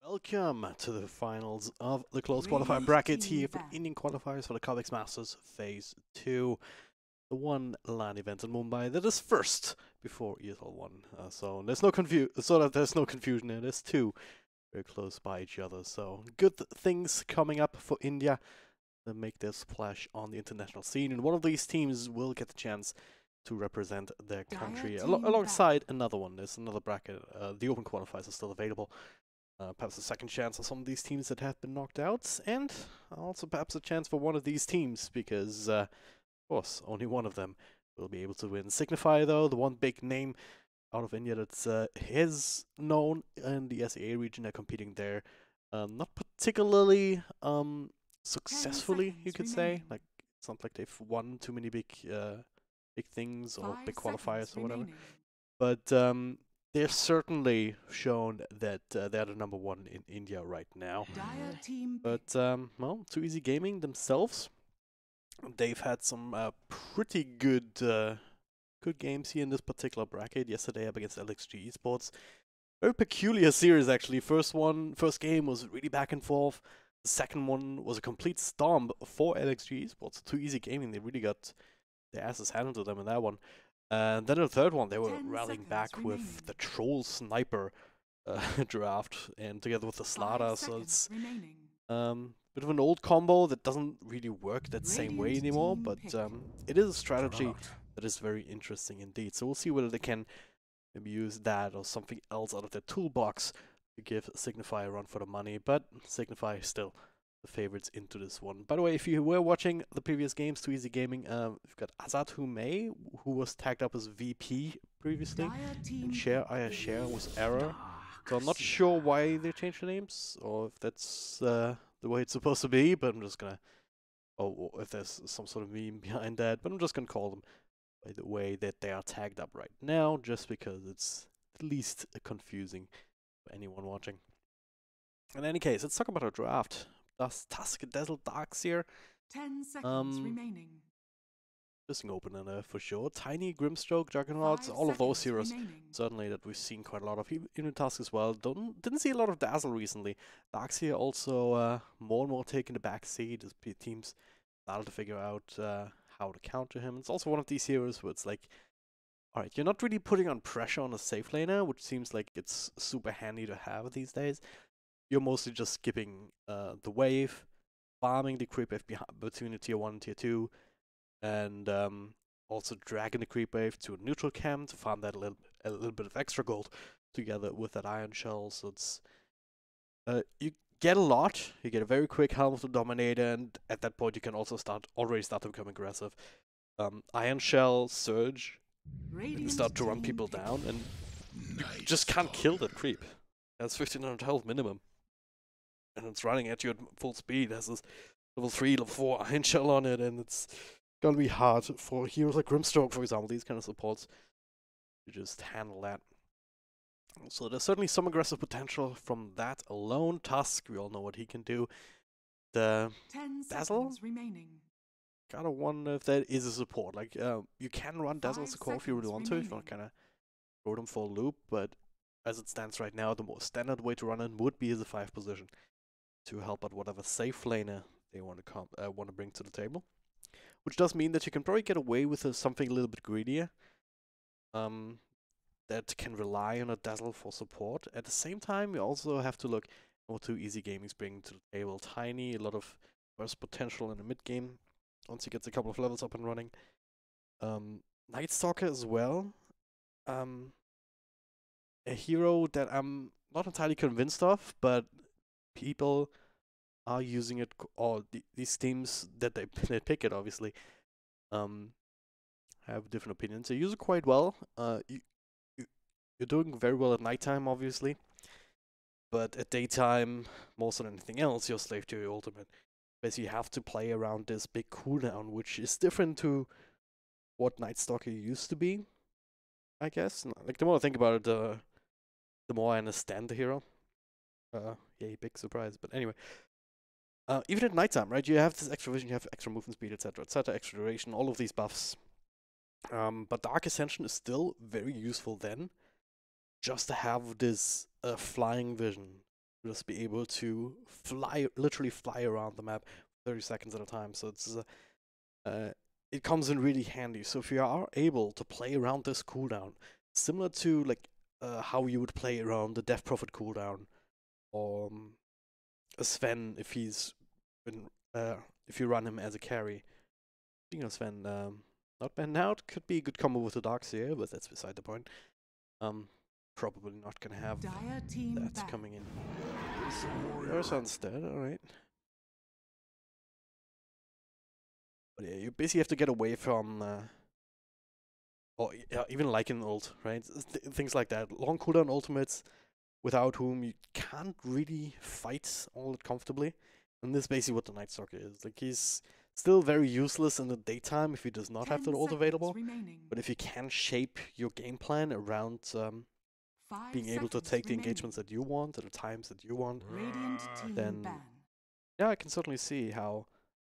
Welcome to the finals of the closed qualifier bracket here for the Indian qualifiers for the Cobx Masters Phase 2. The one LAN event in Mumbai that is first before ESL 1. So there's no confusion here. There's two very close by each other. So good things coming up for India to make their splash on the international scene. And one of these teams will get the chance to represent their country alongside another one. There's another bracket. The open qualifiers are still available. Perhaps a second chance for some of these teams that have been knocked out, and also perhaps a chance for one of these teams, because, of course, only one of them will be able to win. Signify, though, the one big name out of India that is known in the SEA region, are competing there. Not particularly successfully, you could say. Like, it's not like they've won too many big things or big qualifiers or whatever. But they've certainly shown that they're the number one in India right now. But, well, Too Easy Gaming themselves, they've had some pretty good games here in this particular bracket. Yesterday up against LXG Esports. Very peculiar series, actually. First game was really back and forth. The second one was a complete stomp for LXG Esports. Too Easy Gaming, they really got their asses handed to them in that one. And then in the third one, they were rallying back with the Troll Sniper draft, and together with the Slada, so it's bit of an old combo that doesn't really work that same way anymore, but it is a strategy that is very interesting indeed. So we'll see whether they can maybe use that or something else out of their toolbox to give Signify a run for the money, but Signify still the favorites into this one. By the way, if you were watching the previous games, Too Easy Gaming, we've got Azad Humay, who was tagged up as VP previously, and Share was Error. So I'm not sure why they changed the names, or if that's the way it's supposed to be, but I'm just gonna, or if there's some sort of meme behind that, but I'm just gonna call them by the way that they are tagged up right now, just because it's at least confusing for anyone watching. In any case, let's talk about our draft. Tusk, Dazzle, Darkseer. 10 seconds remaining. Just an opener for sure. Tiny, Grimstroke, Juggernauts, all of those heroes certainly that we've seen quite a lot of. Even Tusk as well. Didn't see a lot of Dazzle recently. Darkseer also more and more taking the back seat as teams started to figure out how to counter him. It's also one of these heroes where it's like, alright, you're not really putting on pressure on a safe laner, which seems like it's super handy to have these days. You're mostly just skipping the wave, farming the creep wave between the tier 1 and tier 2, and also dragging the creep wave to a neutral camp to farm that a little bit of extra gold together with that iron shell. So it's you get a lot. You get a very quick Helm of the Dominator, and at that point you can also already start to become aggressive. Iron shell, surge, and start to run people down, and you just can't kill that creep. That's 1500 health minimum. And it's running at you at full speed. It has this level 3, level 4 iron shell on it, and it's gonna be hard for heroes like Grimstroke, for example, these kind of supports, to just handle that. So there's certainly some aggressive potential from that alone. Tusk, we all know what he can do. The 10 Dazzle, remaining. gotta wonder if that is a support. Like, you can run Dazzle as a core if you really want to, if you want to kind of throw them for a loop, but as it stands right now, the most standard way to run it would be as a 5 position, to help out whatever safe laner they want to bring to the table, which does mean that you can probably get away with something a little bit greedier, that can rely on a Dazzle for support. At the same time, you also have to look at what Too Easy Gaming's bringing to the table. Tiny, a lot of burst potential in the mid game once he gets a couple of levels up and running. Night Stalker as well. A hero that I'm not entirely convinced of, but people are using it, or these teams that they pick it, obviously, have different opinions. They use it quite well. You're doing very well at nighttime, obviously, but at daytime, more than anything else, you're a slave to your ultimate. Basically, you have to play around this big cooldown, which is different to what Night Stalker used to be, I guess. Like, the more I think about it, the more I understand the hero. Yay, big surprise. But anyway, even at nighttime, right? You have this extra vision, you have extra movement speed, etc., extra duration, all of these buffs. But Dark Ascension is still very useful then, just to have this flying vision. just be able to fly, literally fly around the map 30 seconds at a time. So it comes in really handy. So if you are able to play around this cooldown, similar to like how you would play around the Death Prophet cooldown, or Sven if he's been if you run him as a carry. Speaking of Sven, not banned out could be a good combo with the Darkseer, but that's beside the point. Probably not gonna have that coming in. Ursa instead, alright. But yeah, you basically have to get away from, or yeah, even like an ult, right? Things like that. Long cooldown ultimates, without whom you can't really fight all that comfortably. And this is basically what the Night Stalker is. Like, he's still very useless in the daytime if he does not have that ult available. But if you can shape your game plan around being able to take the engagements that you want at the times that you want, then yeah, I can certainly see how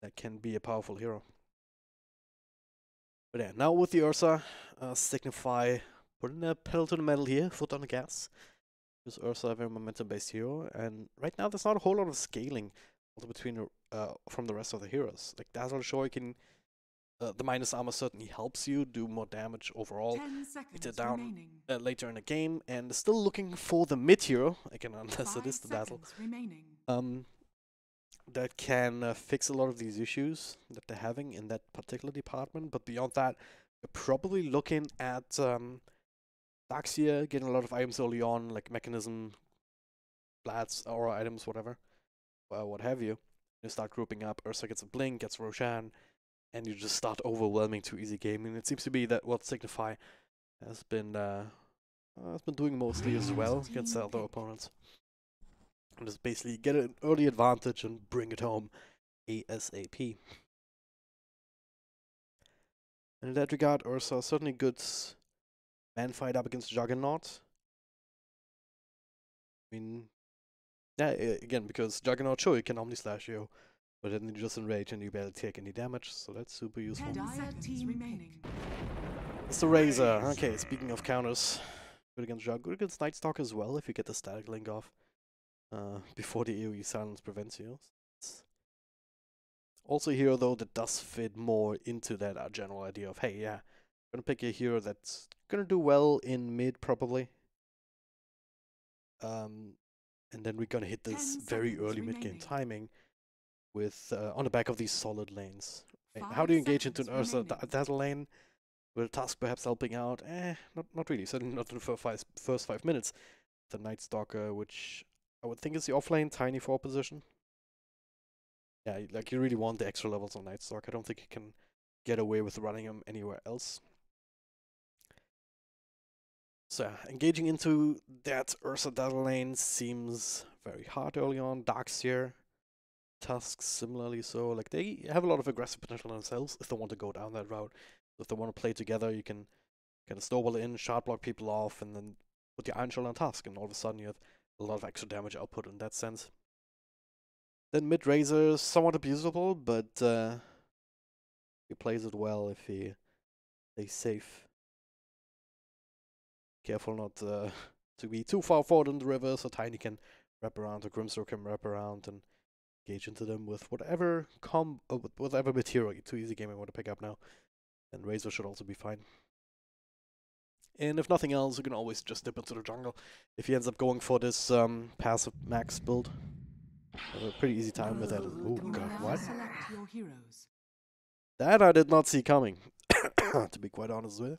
that can be a powerful hero. But yeah, now with the Ursa, Signify putting a pedal to the metal here, foot on the gas. Because Ursa a very momentum-based hero, and right now there's not a whole lot of scaling between from the rest of the heroes. Like Dazzle, sure, you can the minus armor certainly helps you do more damage overall. Get it down later in the game, and still looking for the mid hero again, unless it is the Dazzle. That can fix a lot of these issues that they're having in that particular department. But beyond that, you're probably looking at Darkseer getting a lot of items early on, like Mechanism, Blats, Aura items, whatever, what have you. You start grouping up. Ursa gets a Blink, gets Roshan, and you just start overwhelming too easy game. And it seems to be that what Signify has been doing mostly as well against the other opponents. And just basically get an early advantage and bring it home ASAP. And in that regard, Ursa certainly good man fight up against Juggernaut. I mean, yeah, again, because Juggernaut, sure, you can Omni Slash you, but then you just enrage and you barely take any damage, so that's super useful. 10 seconds remaining. It's the Razor. Okay, speaking of counters, good against Jug, good against Night Stalker as well if you get the static link off before the AoE silence prevents you. It's also a hero though that does fit more into that general idea of, hey, yeah, I'm gonna pick a hero that's gonna do well in mid probably. And then we're gonna hit this very early mid-game timing with on the back of these solid lanes. Right? How do you engage into an Ursa Dazzle lane? With Tusk perhaps helping out? Not really. Certainly not in the first 5 minutes. The Night Stalker, which I would think is the offlane, tiny 4 position. Yeah, like you really want the extra levels on Night Stalker. I don't think you can get away with running him anywhere else. So engaging into that Ursa Dazzle lane seems very hard early on. Darkseer, Tusk similarly so. Like they have a lot of aggressive potential themselves if they want to go down that route. If they want to play together, you can kind of snowball in, shard block people off, and then put your Iron Shell on Tusk, and all of a sudden you have a lot of extra damage output in that sense. Then mid Razor is somewhat abusable, but he plays it well if he stays safe. Careful not to be too far forward in the river, so Tiny can wrap around, or Grimstor can wrap around and engage into them with whatever whatever material, too easy game I want to pick up now. And Razor should also be fine. And if nothing else, you can always just dip into the jungle. If he ends up going for this passive max build, have a pretty easy time with that. Oh god, what? That I did not see coming, to be quite honest with you.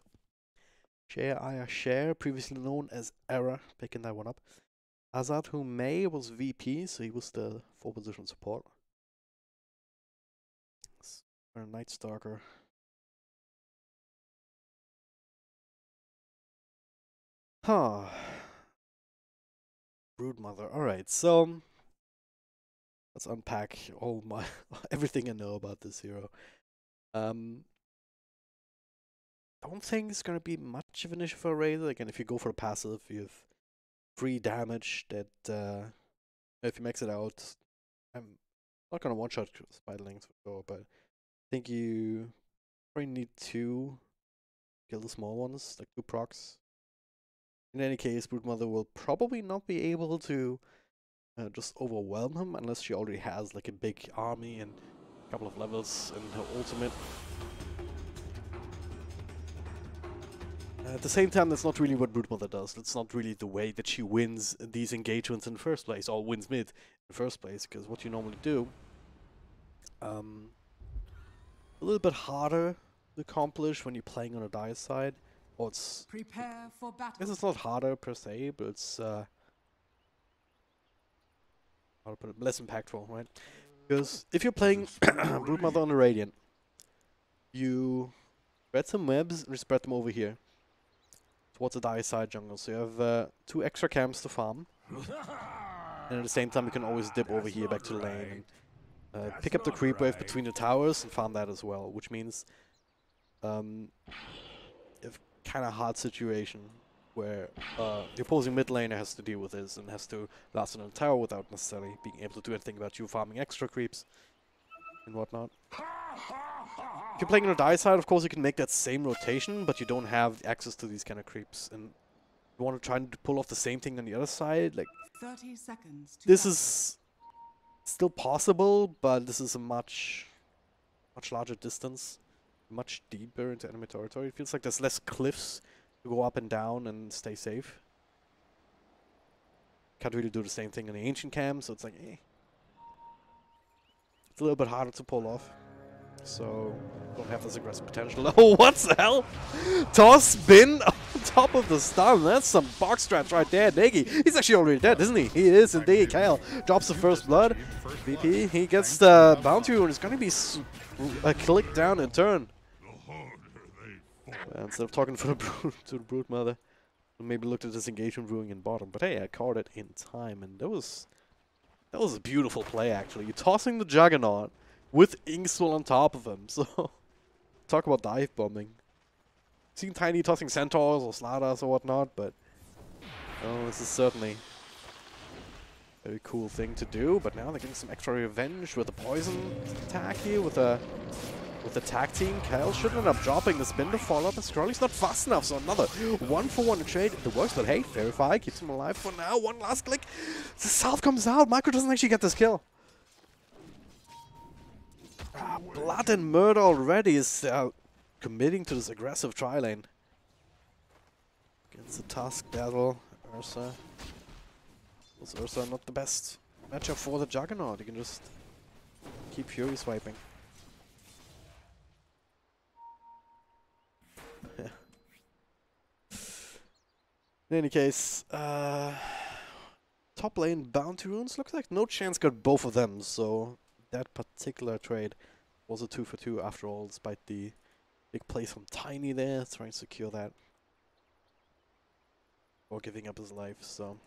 Share, previously known as Era, picking that one up. Azad Humay was VP, so he was the 4 position support. Or Night Stalker. Huh. Broodmother. Alright, so let's unpack all my everything I know about this hero. I don't think it's gonna be much of an issue for Razor. Again, if you go for a passive, you have free damage that if you max it out, I'm not gonna one-shot Spiderlings for sure, but I think you probably need 2 kill the small ones, like 2 procs. In any case, Broodmother will probably not be able to just overwhelm him unless she already has like a big army and a couple of levels in her ultimate. At the same time, that's not really what Broodmother does. That's not really the way that she wins these engagements in the first place, or wins mid in the first place, because what you normally do, a little bit harder to accomplish when you're playing on a dire side, or it's... Prepare for battle. I guess it's not harder per se, but it's how to put it, less impactful, right? Because if you're playing Broodmother on a Radiant, you spread some webs and spread them over here towards the dire side jungle. So you have 2 extra camps to farm, and at the same time you can always dip over here back to the lane and pick up the creep wave between the towers and farm that as well, which means you have kind of hard situation where the opposing mid laner has to deal with this and has to last on the tower without necessarily being able to do anything about you farming extra creeps and whatnot. If you're playing on a dire side, of course you can make that same rotation, but you don't have access to these kind of creeps. And you want to try and pull off the same thing on the other side, like 30 seconds. this is still possible, but this is a much larger distance, much deeper into enemy territory. It feels like there's less cliffs to go up and down and stay safe. Can't really do the same thing in the ancient camp, so it's like, eh. It's a little bit harder to pull off. So, don't have this aggressive potential. Oh, what the hell? Toss spin on top of the stun. That's some box strats right there. Negi, he's actually already dead, isn't he? He is indeed. Kyle drops the first blood. VP, he gets the bounty and it's going to be a click down and turn. Instead of talking to the Broodmother, maybe looked at this engagement brewing in bottom. But hey, I caught it in time, and that was a beautiful play actually. You're tossing the Juggernaut with Inkswell on top of him, so talk about dive bombing. Seen Tiny tossing Centaurs or Sladas or whatnot, but oh, this is certainly a very cool thing to do. But now they're getting some extra revenge with a poison attack here with the tag team. Kyle should end up dropping the spin to follow up, and Scrolly's not fast enough, so another 1-for-1 trade. It works, but hey, Verify keeps him alive for now. One last click. The Salve comes out. Micro doesn't actually get this kill. Blood and Murder already is committing to this aggressive tri-lane. Against the Tusk battle, Ursa. Was Ursa not the best matchup for the Juggernaut? You can just keep Fury swiping. In any case, top lane bounty runes looks like no chance got both of them, so that particular trade was a 2-for-2 after all, despite the big plays from Tiny there, trying to secure that. Or giving up his life, so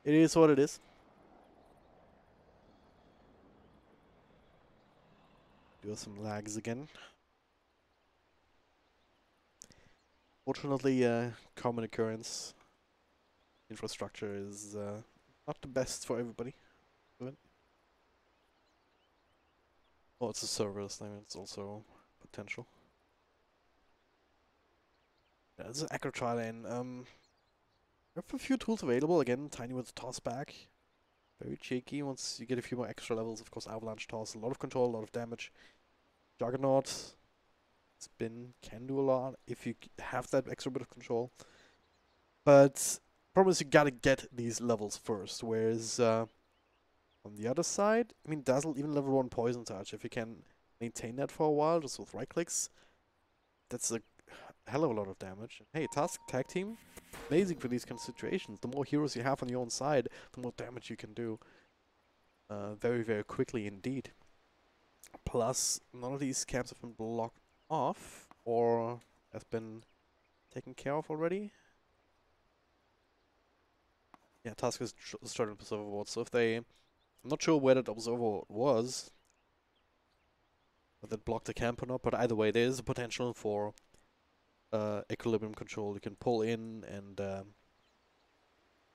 it is what it is. Do some lags again. Fortunately, common occurrence. Infrastructure is not the best for everybody. Oh, it's a server, so it's also potential. Yeah, this is Acro Tri-Lane. There are a few tools available. Again, Tiny with the toss back. Very cheeky once you get a few more extra levels. Of course, Avalanche toss, a lot of control, a lot of damage. Juggernaut spin can do a lot if you have that extra bit of control. But problem is you gotta get these levels first. Whereas on the other side, I mean, Dazzle, even level 1 Poison Touch, if you can maintain that for a while, just with right clicks, that's a hell of a lot of damage. Hey, Tusk, tag team, amazing for these kind of situations. The more heroes you have on your own side, the more damage you can do. Very, very quickly indeed. Plus, none of these camps have been blocked off, or have been taken care of already. Yeah, Tusk is starting to observer ward, so if they... I'm not sure where that observer was, whether it blocked the camp or not, but either way, there is a potential for equilibrium control. You can pull in and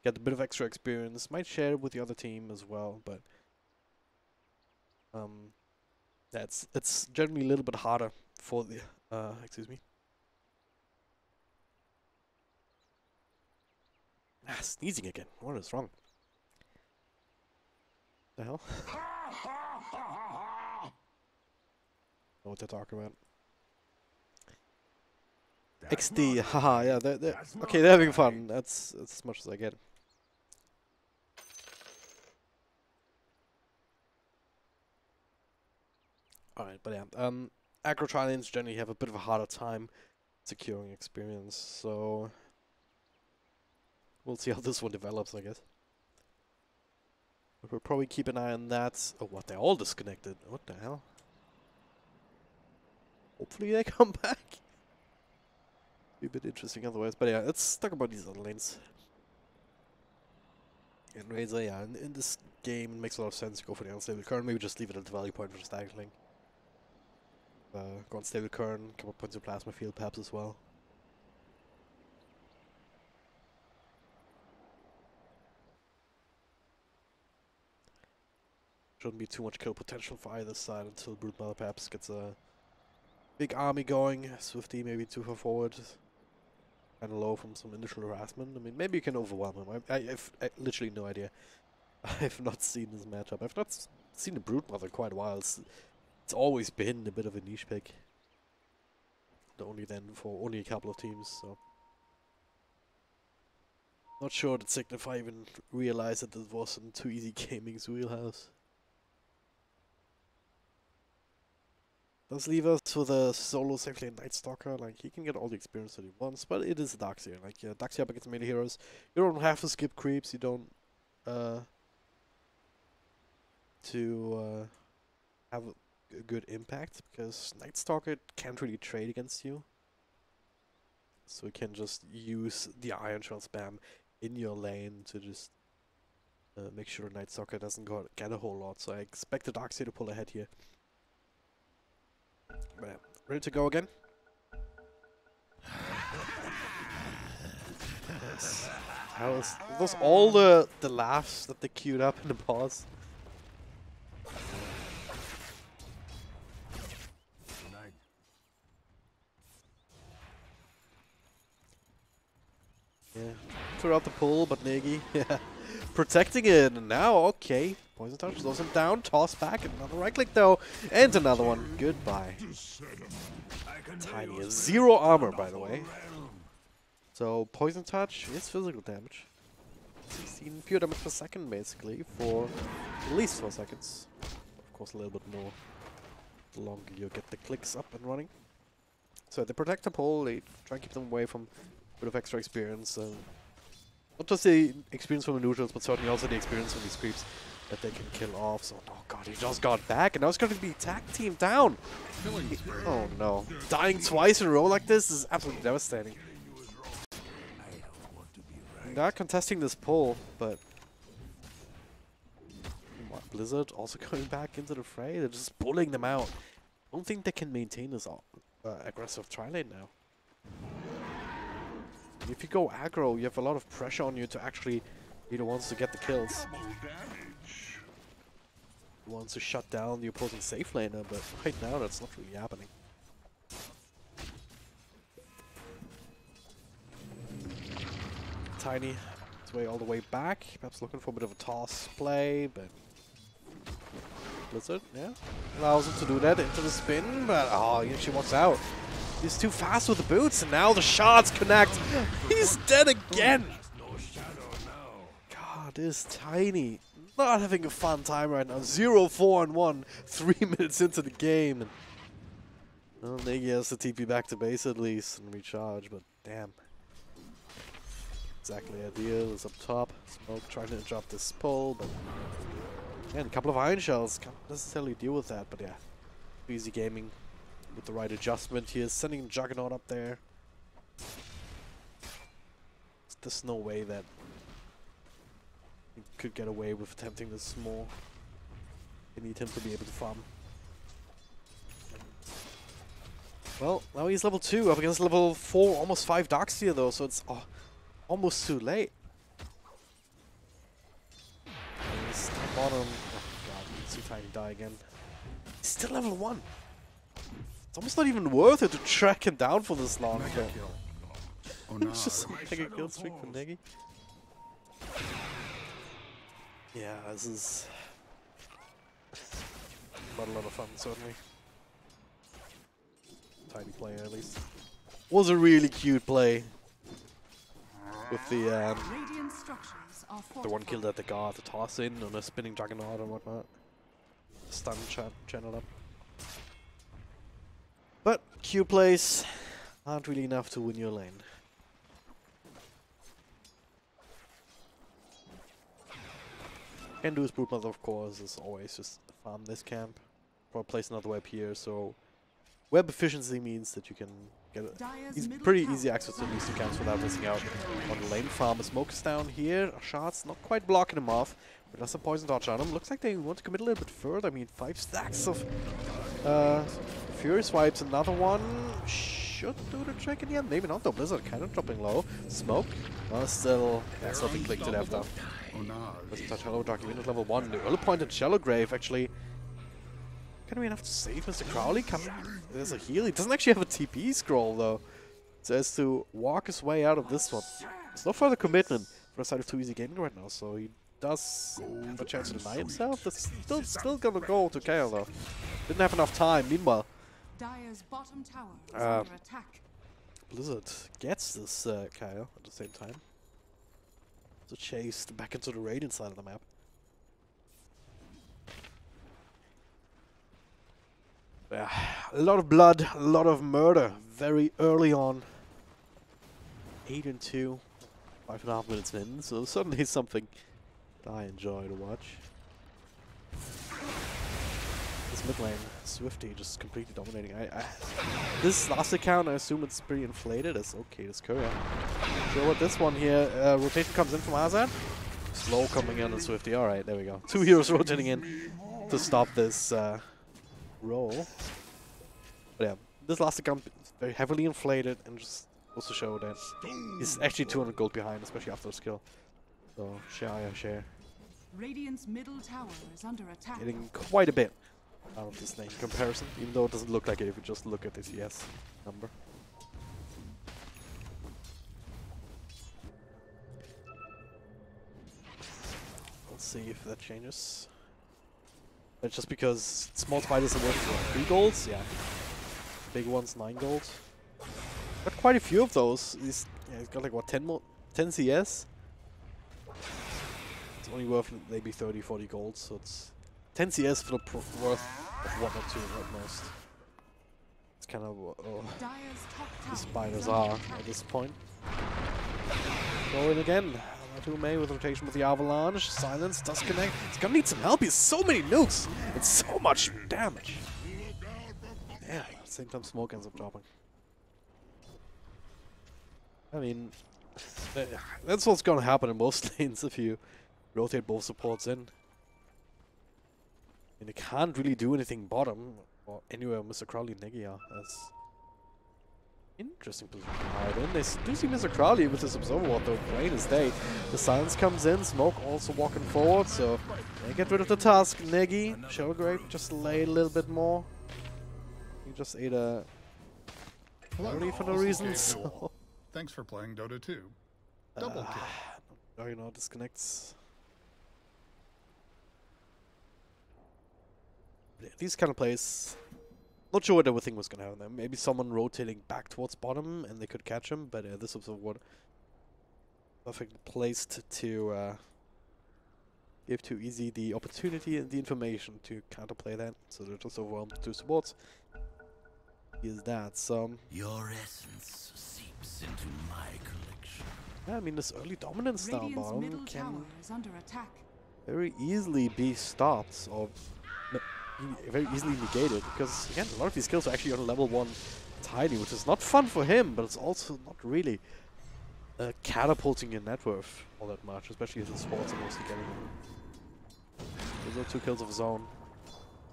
get a bit of extra experience. Might share it with the other team as well, but it's generally a little bit harder for the excuse me. Sneezing again. What is wrong? The hell? Know what they're talking about. XD, haha, yeah, they're okay, they're having fun. That's as much as I get. Alright, but yeah, aggro trilanes generally have a bit of a harder time securing experience, so we'll see how this one develops, I guess. But we'll probably keep an eye on that. Oh, what, they're all disconnected. What the hell? Hopefully they come back. Be a bit interesting otherwise, but yeah, let's talk about these other lanes. And Razor, yeah, in this game it makes a lot of sense to go for the unstable current, maybe just leave it at the value point for the stagling. Go on stable current, couple points of plasma field perhaps as well. Shouldn't be too much kill potential for either side until Broodmother perhaps gets a big army going. Swifty maybe too far forward. Kind of low from some initial harassment. I mean, maybe you can overwhelm him. I've literally no idea. I've not seen this matchup. I've not seen the Broodmother quite a while. It's always been a bit of a niche pick. Only then for only a couple of teams, so. Not sure that Signify even realized that it wasn't Too Easy Gaming's wheelhouse. Does leave us with a solo safely Night Stalker. Like, he can get all the experience that he wants, but it is a Darkseer. Like, yeah, Darkseer up against melee heroes. You don't have to skip creeps. You don't have a good impact because Night Stalker can't really trade against you. So you can just use the Iron Shell spam in your lane to just make sure Night Stalker doesn't get a whole lot. So I expect the Darkseer to pull ahead here. But yeah, ready to go again? Those all the laughs that they queued up in the pause. Yeah, threw out the pull, but Negi, yeah, protecting it. And now, okay, Poison Touch slows him down. Toss back, another right click though, and another one. Goodbye. Tiny, 0 armor, by the way. So Poison Touch is physical damage. 16 pure damage per second, basically, for at least 4 seconds. Of course, a little bit more the longer you get the clicks up and running. So they protect the pull. They try and keep them away from a bit of extra experience. Not just the experience from the neutrals, but certainly also the experience from these creeps that they can kill off. So, oh god, he just got back, and now it's going to be tag team down. Oh no. Dying twice in a row like this is absolutely devastating. Not contesting this pull, but what, Blizzard also going back into the fray? They're just pulling them out. I don't think they can maintain this aggressive tri-lane now. If you go aggro, you have a lot of pressure on you to actually be the ones to get the kills. The ones to shut down the opposing safe laner, but right now that's not really happening. Tiny, his way all the way back, perhaps looking for a bit of a toss play, but Blizzard, yeah, allows him to do that into the spin, but oh, he actually walks out. He's too fast with the boots, and now the shots connect. He's dead again. God, this Tiny not having a fun time right now. 0-4-1, 3 minutes into the game. And well, Negi has to TP back to base at least and recharge, but damn. Exactly ideal is up top. Smoke trying to drop this pull, but again, a couple of Iron Shells can't necessarily deal with that, but yeah. Easy Gaming with the right adjustment here, sending Juggernaut up there. There's no way that he could get away with attempting this more. They need him to be able to farm. Well, now he's level 2 up against level 4, almost 5 Darkseer though, so it's almost too late. He's bottom. Oh god, see Tiny die again. He's still level 1. It's almost not even worth it to track him down for this long. It's just a mega kill streak for Negi. Yeah, this is But a lot of fun, certainly. Tiny player, at least. Was a really cute play. With the Radiant structures are the one kill fortified. that they got, the toss in on a spinning juggernaut and whatnot. Stun channel up. But Q plays aren't really enough to win your lane. Can do his Brood Mother, of course, is always just farm this camp. Probably place another web here, so web efficiency means that you can get Dire's middle pretty tower easy access is to under these two attack. camps without missing out on the lane farm. A smoke is down here, shots not quite blocking him off, but that's a poison dodge on him. Looks like they want to commit a little bit further. I mean, 5 stacks of Fury swipes, another one should do the trick in the end. Maybe not though. Blizzard kind of dropping low. Smoke, still something clicked it after. Doesn't touch Hello Jockey, win at level 1. The early point in Shallow Grave actually gonna be enough to save Mr. Crowley. There's a heal. He doesn't actually have a TP scroll though. So has to walk his way out of this one. There's no further commitment for the side of 2 easy gaming right now, so he does have a chance to deny himself. That's still gonna go to KO though. Didn't have enough time. Meanwhile, Dire's bottom tower is under attack. Blizzard gets this KO at the same time. So chased back into the Radiant side of the map. Yeah, a lot of blood, a lot of murder, very early on. 8 and 2, 5.5 minutes in, so certainly something that I enjoy to watch. This mid lane, Swifty just completely dominating. This last account, I assume it's pretty inflated. It's okay, this Courier. Sure what this one here, rotation comes in from Azad. Slow coming in on Swifty, alright, there we go. 2 heroes rotating in to stop this roll. But yeah, this last account is very heavily inflated and just goes to show that he's actually 200 gold behind, especially after the skill. So, share. Radiant's middle tower is under attack. Getting quite a bit out of this lane in comparison, even though it doesn't look like it if you just look at the CS number. Let's see if that changes. That's just because small spiders are worth 3 golds, yeah. Big ones 9 gold. Got quite a few of those. He's got like what 10 CS. It's only worth maybe 30-40 gold, so it's 10 CS for the worth of 1 or 2 at most. It's kind of what the spiders are at this point. Go in again. 2 May with rotation with the Avalanche. Silence does connect. He's gonna need some help. He has so many nukes and so much damage. Yeah, at the same time Smoke ends up dropping. I mean, that's what's gonna happen in most lanes if you rotate both supports in. And they can't really do anything bottom or anywhere Mr. Crowley and Negi are. That's interesting position to hide in. They do see Mr. Crowley with his Observer Ward though, plain as day. The silence comes in, Smoke also walking forward, so they get rid of the task. Negi, Shellgrave just laid a little bit more. He just ate a party for no reason, so. Thanks for playing Dota 2. Double kill. You know, disconnects. Yeah, these kind of plays. Not sure what everything was gonna happen there. Maybe someone rotating back towards bottom and they could catch him, but this was what perfectly placed to give Too Easy the opportunity and the information to counterplay that. So they're just overwhelmed with 2 supports. Here's that. So your essence seeps into my collection. yeah, I mean this early dominance down Radiant's bottom middle can tower is under attack. very easily be stopped or very easily negated, because again a lot of these skills are actually on level 1 tiny, which is not fun for him, but it's also not really catapulting your net worth all that much, especially as the sports are mostly getting them. Those are 2 kills of his own.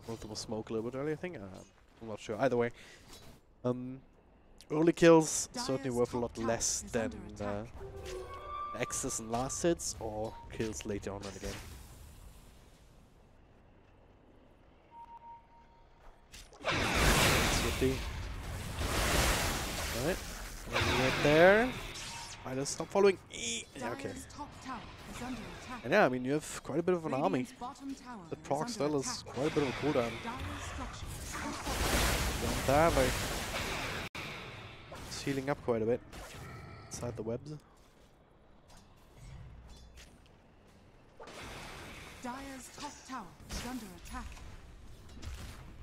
One of them was Smoke a little bit early, I think. I'm not sure. Either way, early kills certainly worth a lot less than X's and last hits or kills later on in the game. Swifty. Alright, right there. Spiders, stop following. Yeah, okay. Dire's top tower is under attack. And yeah, I mean, you have quite a bit of an army. Radiant's bottom tower The is proc under still attack. is quite a bit of a cooldown. Dire's structures are fortified. Beyond that, like, it's healing up quite a bit inside the webs. Dire's top tower is under attack.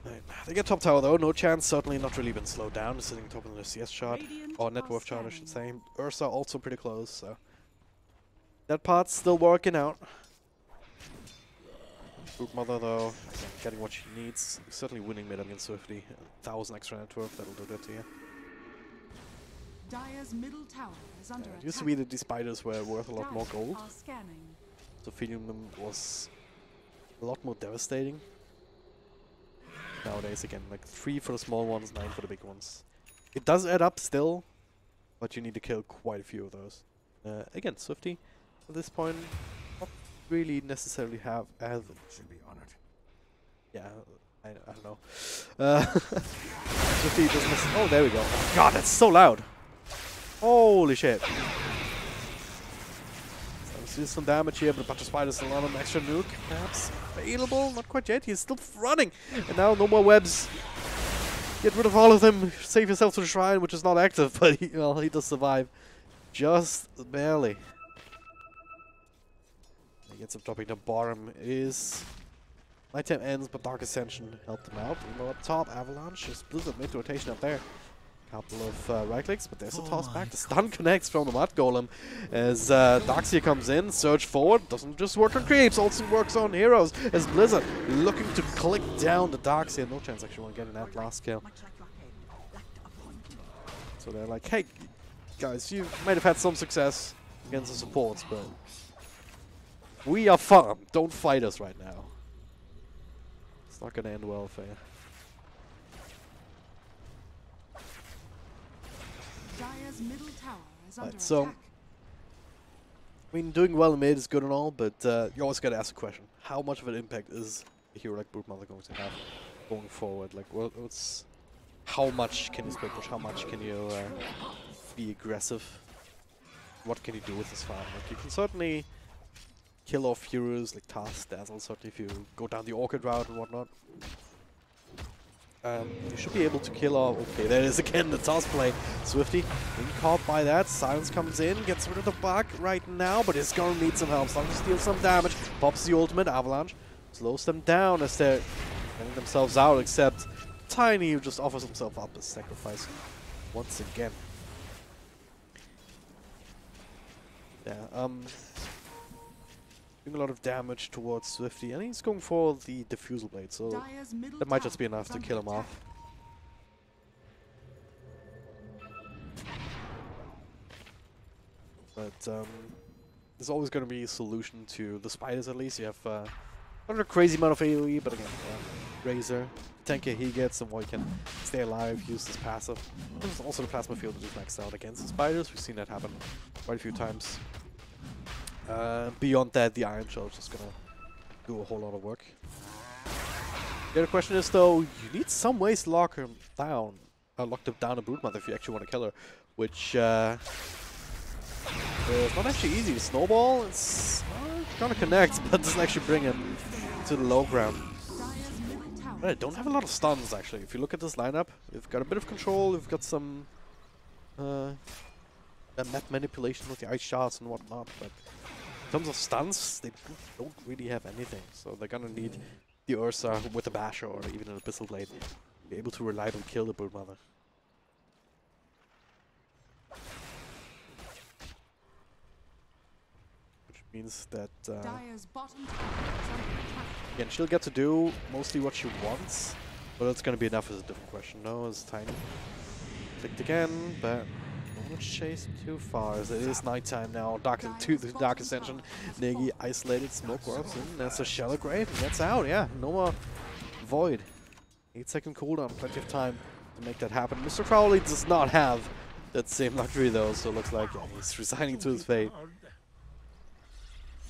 Right. They get top tower though, no chance, certainly not really been slowed down, sitting top of the CS chart, Radiant or net are worth chart I should say. scanning. Ursa also pretty close, so that part's still working out. Brood Mother though, again, getting what she needs, certainly winning mid against Swifty. 1,000 extra net worth, that'll do that to you. Dire's middle tower is under It attack. used to be that these spiders were worth a lot more Dire gold, are scanning. so feeding them was a lot more devastating. Nowadays, again, like 3 for the small ones, 9 for the big ones. It does add up still, but you need to kill quite a few of those. Again, Swifty, at this point, not really necessarily have as... Should be honored. Yeah, I don't know. Swifty doesn't... Oh, there we go. Oh, God, that's so loud! Holy shit. So some damage here, but a bunch of spiders still on an extra nuke. Perhaps available? Not quite yet. He's still running. And now no more webs. Get rid of all of them. Save yourself to the shrine, which is not active, but he does survive. Just barely. He gets up dropping the bottom. It is... Nighttime ends, but Dark Ascension helped him out. You know, up top, Avalanche. Just Blizzard mid rotation up there. Couple of right clicks, but there's a toss back. The stun connects from the Mud Golem as Darkseer comes in. Surge forward. Doesn't just work on creeps, also works on heroes. As Blizzard looking to click down the Darkseer. No chance actually want to get that last kill. So they're like, hey, guys, you might have had some success against the supports, but we are farm. Don't fight us right now. It's not going to end well for you. Dire's middle tower is under So, attack. I mean, doing well in mid is good and all, but you always got to ask the question: how much of an impact is a hero like Brood Mother going to have going forward? Like, what's how much can you split push? How much can you be aggressive? What can you do with this farm? Like, you can certainly kill off heroes like Task, Dazzle, certainly if you go down the Orchid route and whatnot. You should be able to kill off... Okay, there it is again, the toss play. Swifty being caught by that. Silence comes in, gets rid of the bug right now, but it's gonna need some help. Starting to steal some damage. Pops the ultimate. Avalanche slows them down as they're getting themselves out, except Tiny, who just offers himself up as sacrifice once again. Yeah, doing a lot of damage towards Swifty, and he's going for the Diffusal Blade, so Dire's middle that might tower just be enough is to under kill him attack. off. But there's always going to be a solution to the spiders at least. You have not a crazy amount of AoE, but again, Razor, the 10k he gets, and while he can stay alive, use his passive. There's also the Plasma Field that is maxed out against the spiders. We've seen that happen quite a few times. Beyond that, the Iron Shell is just gonna do a whole lot of work. The other question is though, you need some ways to lock him down, lock them down a Brood Mother if you actually want to kill her, which is not actually easy. The Snowball, it's gonna connect, but doesn't actually bring him to the low ground. Dire's middle tower But I don't have a lot of stuns actually. If you look at this lineup, we've got a bit of control, we've got some map manipulation with the ice shots and whatnot, but in terms of stuns, they don't really have anything. So they're gonna need the Ursa with a Basher or even an Abyssal Blade to be able to reliably kill the Brood Mother. Which means that Dire's bottom tower is under attack. again, she'll get to do mostly what she wants, but it's gonna be enough is a different question. No, it's Tiny. Clicked again, but don't want to chase him too far as it is nighttime now. Dark Ascension. Negi isolated, smoke warps in. That's a Shallow Grave. He gets out, yeah. No more Void. 8-second cooldown, plenty of time to make that happen. Mr. Crowley does not have that same luxury though, so it looks like yeah, he's resigning to his fate.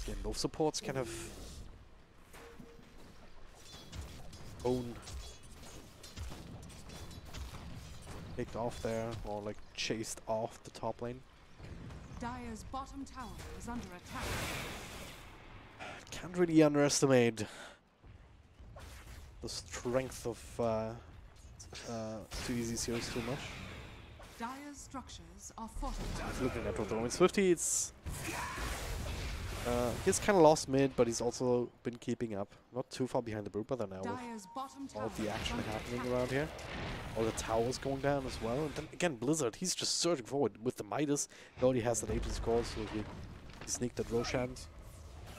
Again, both supports kind of own picked off there, or like chased off the top lane. Dire's bottom tower is under attack. Can't really underestimate the strength of 2EZ0s too much. Dire's structures are fortified. Looking at what the Swifty, it's he's kind of lost mid, but he's also been keeping up. Not too far behind the Broodmother now. Dire's bottom With tower all the action is under happening attack. around here. All the towers going down as well. And then again, Blizzard, he's just surging forward with the Midas. He already has that Agent Score, so he sneaked at Roshan.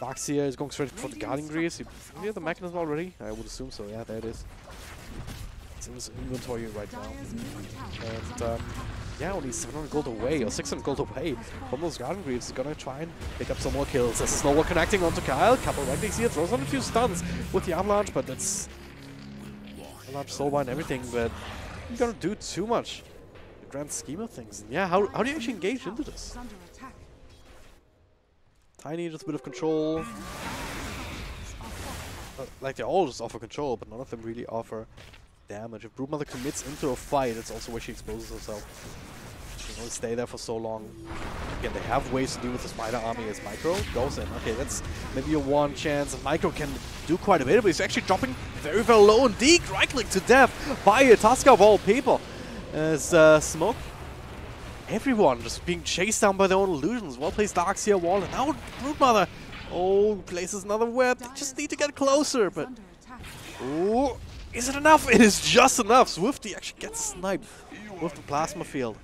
Darkseer is going straight for the Guardian Greaves. You have the mechanism already? I would assume so. Yeah, there it is. It's in his inventory right now. Dire's middle tower is And under attack. yeah, only 700 gold away, or 600 gold away from those Guardian Greaves. He's gonna try and pick up some more kills. There's a Snowball connecting onto Kyle. Couple right next here, throws on a few stuns with the Avalanche, but that's Avalanche, Soulbind, and everything, but you're gonna do too much. The grand scheme of things. And yeah, how do you actually engage into this? Is under attack. Tiny, just a bit of control. Like they all just offer control, but none of them really offer damage. If Broodmother commits into a fight, it's also where she exposes herself. She can only stay there for so long. Again, they have ways to deal with the Spider Army as Micro goes in. Okay, that's maybe a one chance. Micro can do quite a bit, but he's actually dropping very, very low and Deke right-click to death by a Tusker of all people. As Smoke, everyone just being chased down by their own illusions. Well-placed Darkseer wall, and now Broodmother, places another web. They just need to get closer, but Under attack. ooh, is it enough? It is just enough. Swifty actually gets sniped with the plasma field.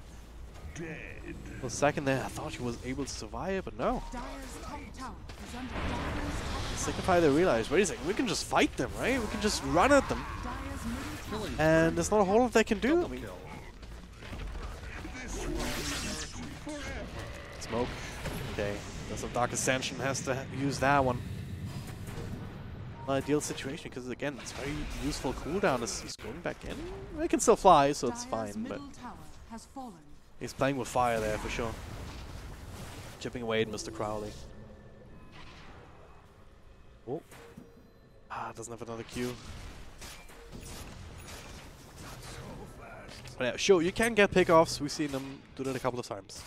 For a second there, I thought she was able to survive, but no. Dire's top tower is under attack. Signify they realize, wait a second, we can just fight them, right? We can just run at them, Dire's middle tower. and there's not a whole lot they can do. I mean, Kill. Smoke. Okay, that's a Dark Ascension, has to use that one. Not ideal situation, because again, it's very useful cooldown as he's going back in. They can still fly, so it's Dire's fine, but middle tower has fallen. he's playing with fire there for sure. Chipping away at Mr. Crowley. Oh. Doesn't have another Q. But yeah, sure, you can get pickoffs. We've seen them do that a couple of times.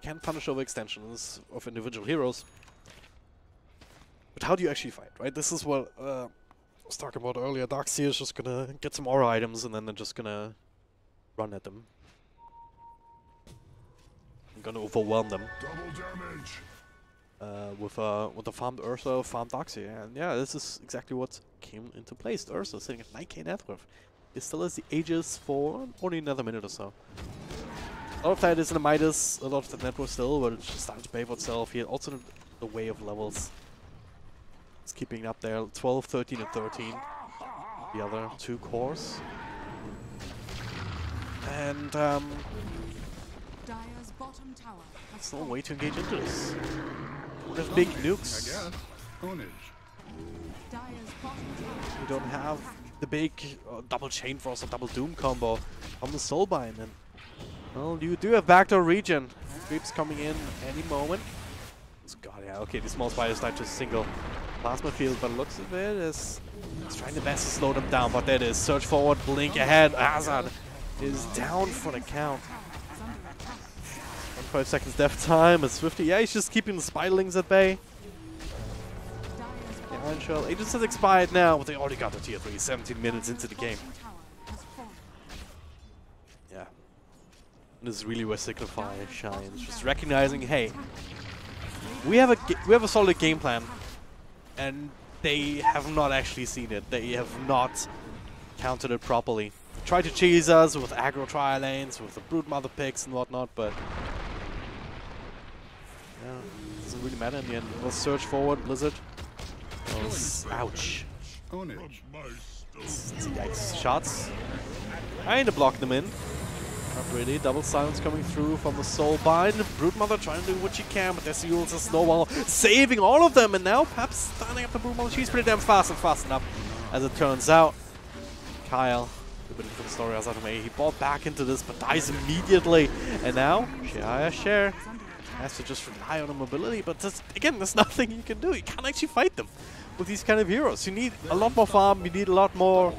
Can punish over extensions of individual heroes. But how do you actually fight, right? This is what I was talking about earlier. Darkseer is just gonna get some aura items and then they're just gonna run at them. I'm gonna overwhelm them. Double damage. With a farmed Ursa, farmed Darkseer, and yeah, this is exactly what came into place. Ursa sitting at 9k net worth. He still has the Aegis for only another minute or so. A lot of that is in the Midas, a lot of the net worth still, but it's just starting to pay for itself here. Also the way of levels. It's keeping up there, 12, 13, and 13. The other two cores. And Dire's bottom tower has there's no fallen. way to engage into this. We have big I nukes. guess. Ownage. Dire's bottom tower We don't have the big double chain force or double doom combo from the Soulbind, and well, you do have backdoor region. Creeps coming in any moment. God, yeah, okay, the small spiders died to a single plasma field, but looks of it is it's trying the best to slow them down. But that is surge forward, blink ahead. Azad is down for the count. is under attack. 5 seconds death time. It's Swifty. Yeah, he's just keeping the spiderlings at bay. Dire's The bottom Iron Shell Agents has expired now, but they already got the tier 3, 17 minutes into the game. tower has fallen. Yeah. And this is really where Signify shines. Just recognizing, hey, we have a solid game plan, and they have not actually seen it. They have not counted it properly. Try to cheese us with aggro tri lanes, with the Broodmother picks and whatnot, but yeah, doesn't really matter in the end. Let's search forward, Blizzard. Ouch. Ownage. Yikes. Shots. Trying to block them in. Not really. Double silence coming through from the Soulbind. Broodmother trying to do what she can, but there's Yule's a snowball saving all of them, and now perhaps standing up the Broodmother. She's pretty damn fast and fast enough, as it turns out. Kyle, a bit of the story as May. He bought back into this, but dies immediately. And now, Share has to just rely on the mobility, but again, there's nothing you can do. You can't actually fight them with these kind of heroes. You need a lot more farm, you need a lot more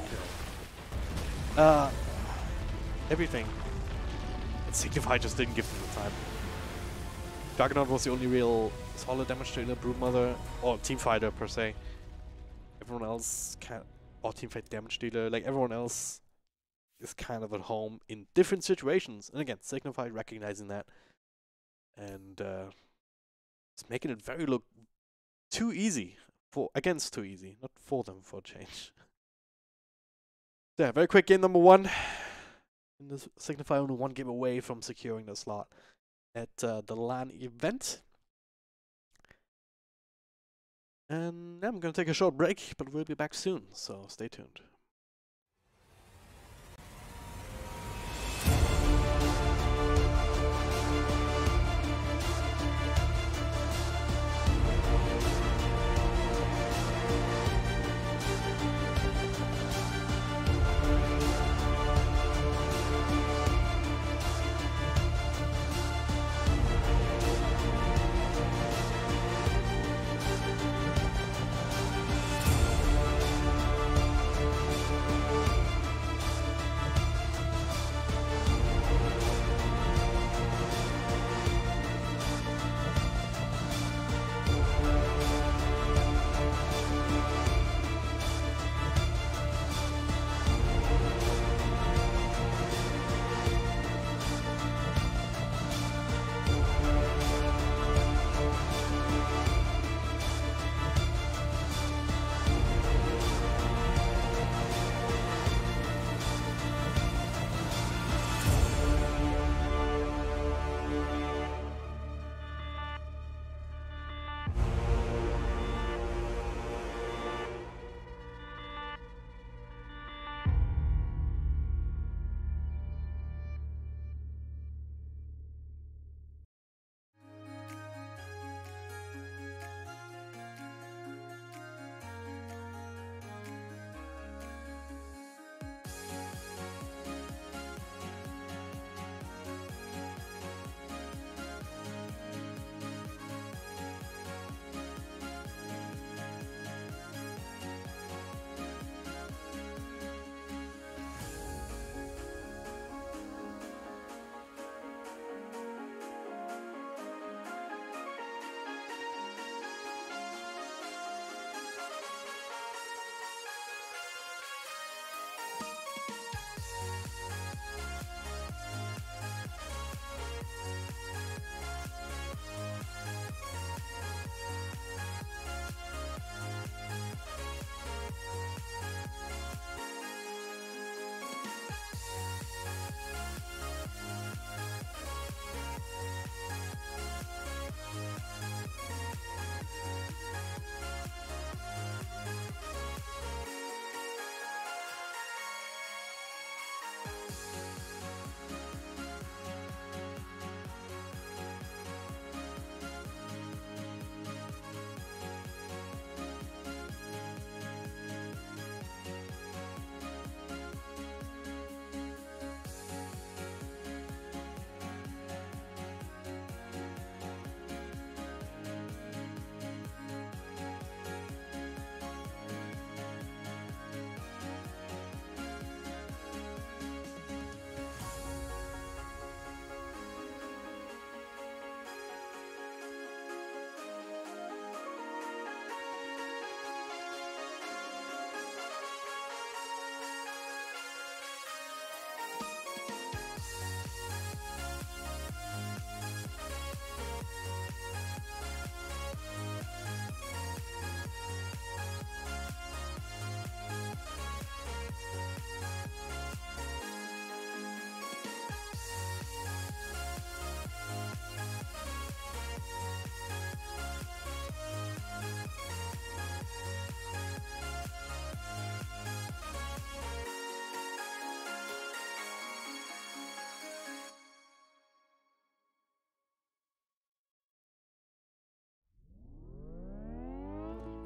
everything. And Signify just didn't give them the time. Juggernaut was the only real solid damage dealer, Broodmother, or team fighter per se. Everyone else or team fight damage dealer, like everyone else is kind of at home in different situations. And again, Signify recognizing that and it's making it very look too easy against too easy, not for them for a change. Yeah, very quick game number 1. And this Signify only 1 game away from securing the slot at the LAN event. And I'm gonna take a short break, but we'll be back soon, so stay tuned.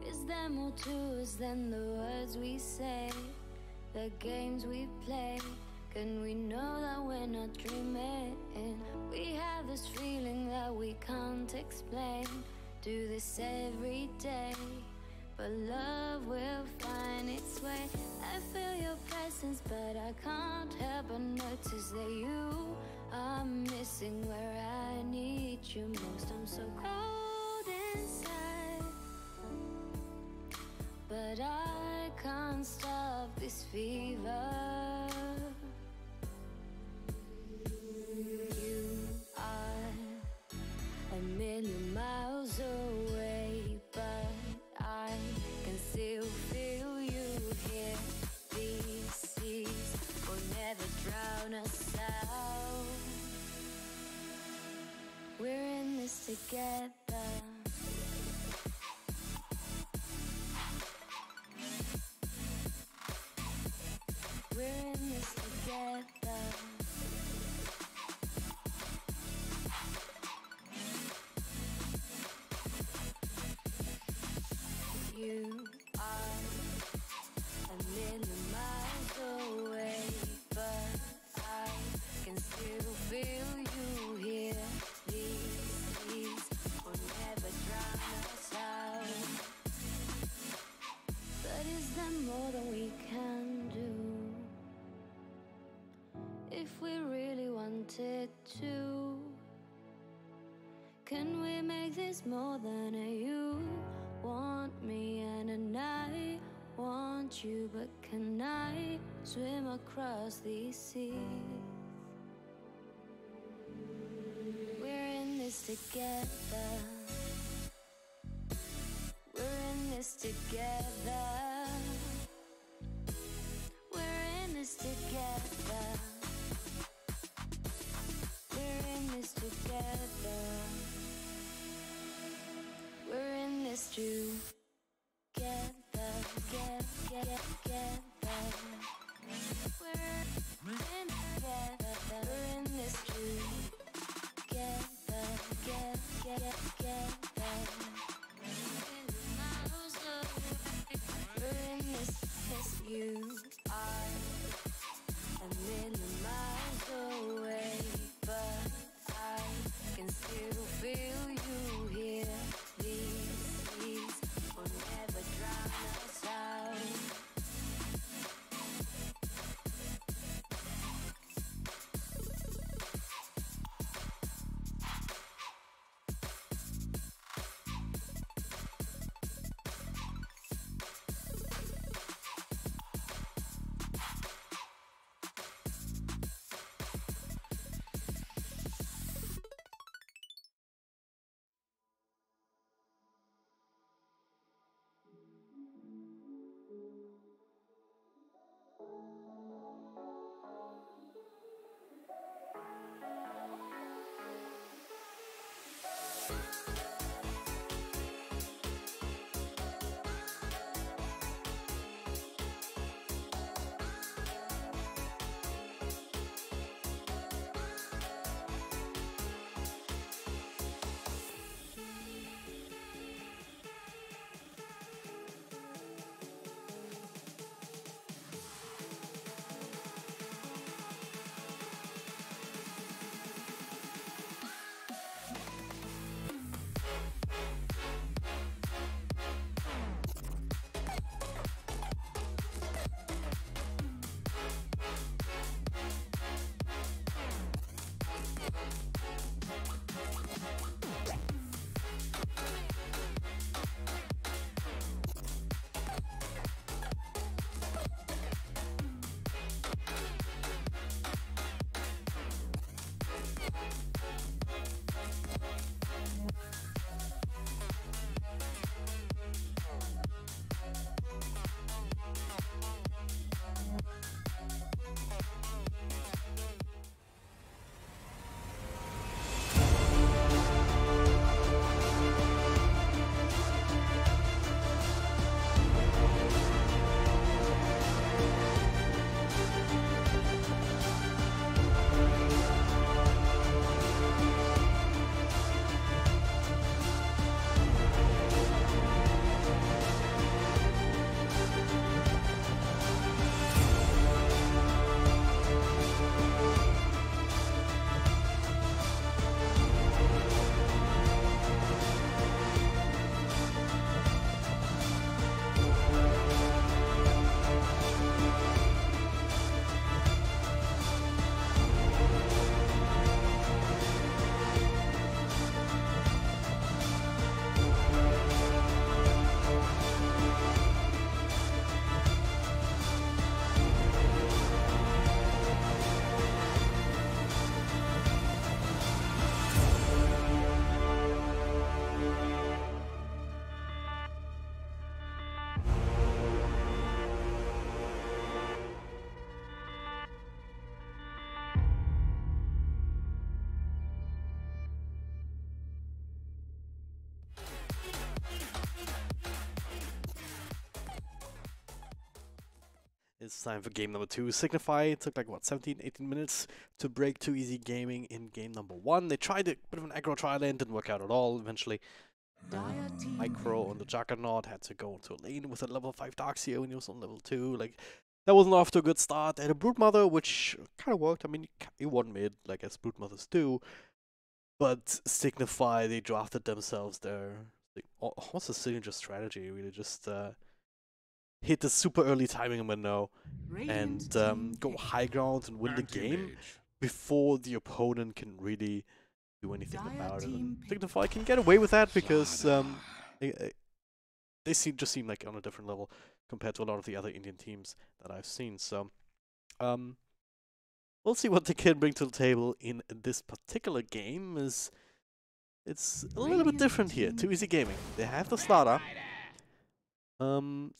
Is there more to us than the words we say, the games we play? Can we know that we're not dreaming? We have this feeling that we can't explain. Do this every day, but love will find its way. I feel your presence, but I can't help but notice that you are missing where I need want you most. I'm so cold inside, but I can't stop this fever. You are a million miles away, but I can still feel you here. These seas will never drown us out. We're in this together. We're in this together. You are a million miles away, but I can still feel you here. These seas will never drown us out. But is there more than we can do? If we really wanted to, can we make this more than a you want me and I want you? But can I swim across these seas? We're in this together. We're in this together. We're in this together. We're in this together. We're in this together. Together. We're in together. We're in this together. Together. We're in this. You are a million miles away, but I can still feel you here. These seas will never drown us out. It's time for game number 2. Signify, it took like, what, 17, 18 minutes to break 2 easy gaming in game number 1. They tried a bit of an aggro trial lane, didn't work out at all. Eventually, Dire team Micro ban. on the Juggernaut had to go into a lane with a level 5 Darkseer when he was on level 2. Like, that wasn't off to a good start. They had a Broodmother, which kind of worked. I mean, you won mid, like as Broodmothers do. But Signify, they drafted themselves their almost a signature strategy, really. Just hit the super early timing window Radiant and team go pick. high ground and win the game Anti-mage. before the opponent can really do anything Dire about it. team And pick. Signify can get away with that because they just seem like on a different level compared to a lot of the other Indian teams that I've seen. So we'll see what they can bring to the table in this particular game. It's a little bit different here. Too Easy Gaming. They have the Slaughter.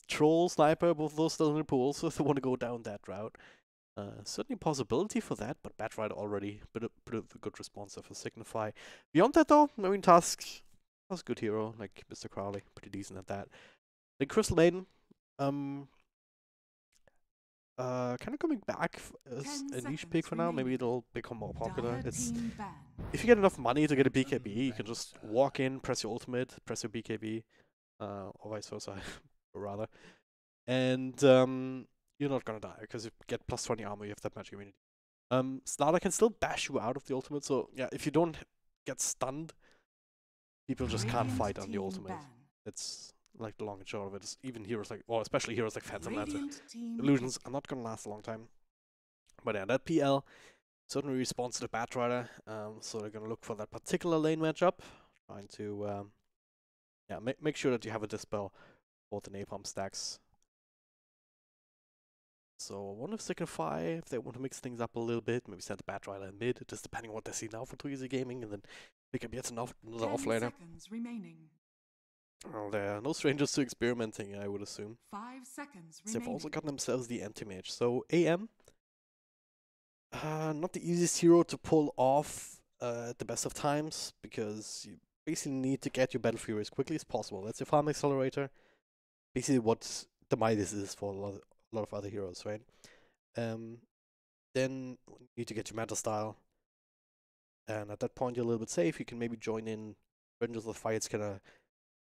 Troll, Sniper, both of those still in the pool, so if they want to go down that route. Certainly a possibility for that, but Batrider already bit of a good response for Signify. Beyond that though, I mean Tusk was a good hero, like Mr. Crowley, pretty decent at that. Then Crystal Maiden, kind of coming back as 10 a niche seconds pick for now. Maybe remaining. it'll become more popular. Dire It's team ban. if you get enough money to get a BKB, you can just walk in, press your ultimate, press your BKB, or vice versa, or rather, and you're not gonna die because you get plus 20 armor. You have that magic immunity. Slaughter can still bash you out of the ultimate, so yeah, if you don't get stunned, people just can't Radiant fight on the team ultimate. ban. It's like the long and short of it. It's even heroes like, or especially heroes like Phantom Lancer. Radiant team Illusions are not gonna last a long time. But yeah, that PL certainly responds to the Batrider, so they're gonna look for that particular lane matchup, trying to yeah, make sure that you have a dispel for the napalm stacks. So I wonder if Signify, if they want to mix things up a little bit, maybe send the Batrider in mid, just depending on what they see now for Too Easy Gaming, and then pick up yet another 10 offlaner. seconds remaining. Well, they're no strangers to experimenting, I would assume. 5 seconds So remaining. they've also gotten themselves the anti-mage. So AM, not the easiest hero to pull off at the best of times, because you basically need to get your Battle Fury as quickly as possible. That's your farm accelerator. Basically what the Midas is for a lot of other heroes, right? Then you need to get your Manta Style. And at that point you're a little bit safe. You can maybe join in Rangers of Fire. It's gonna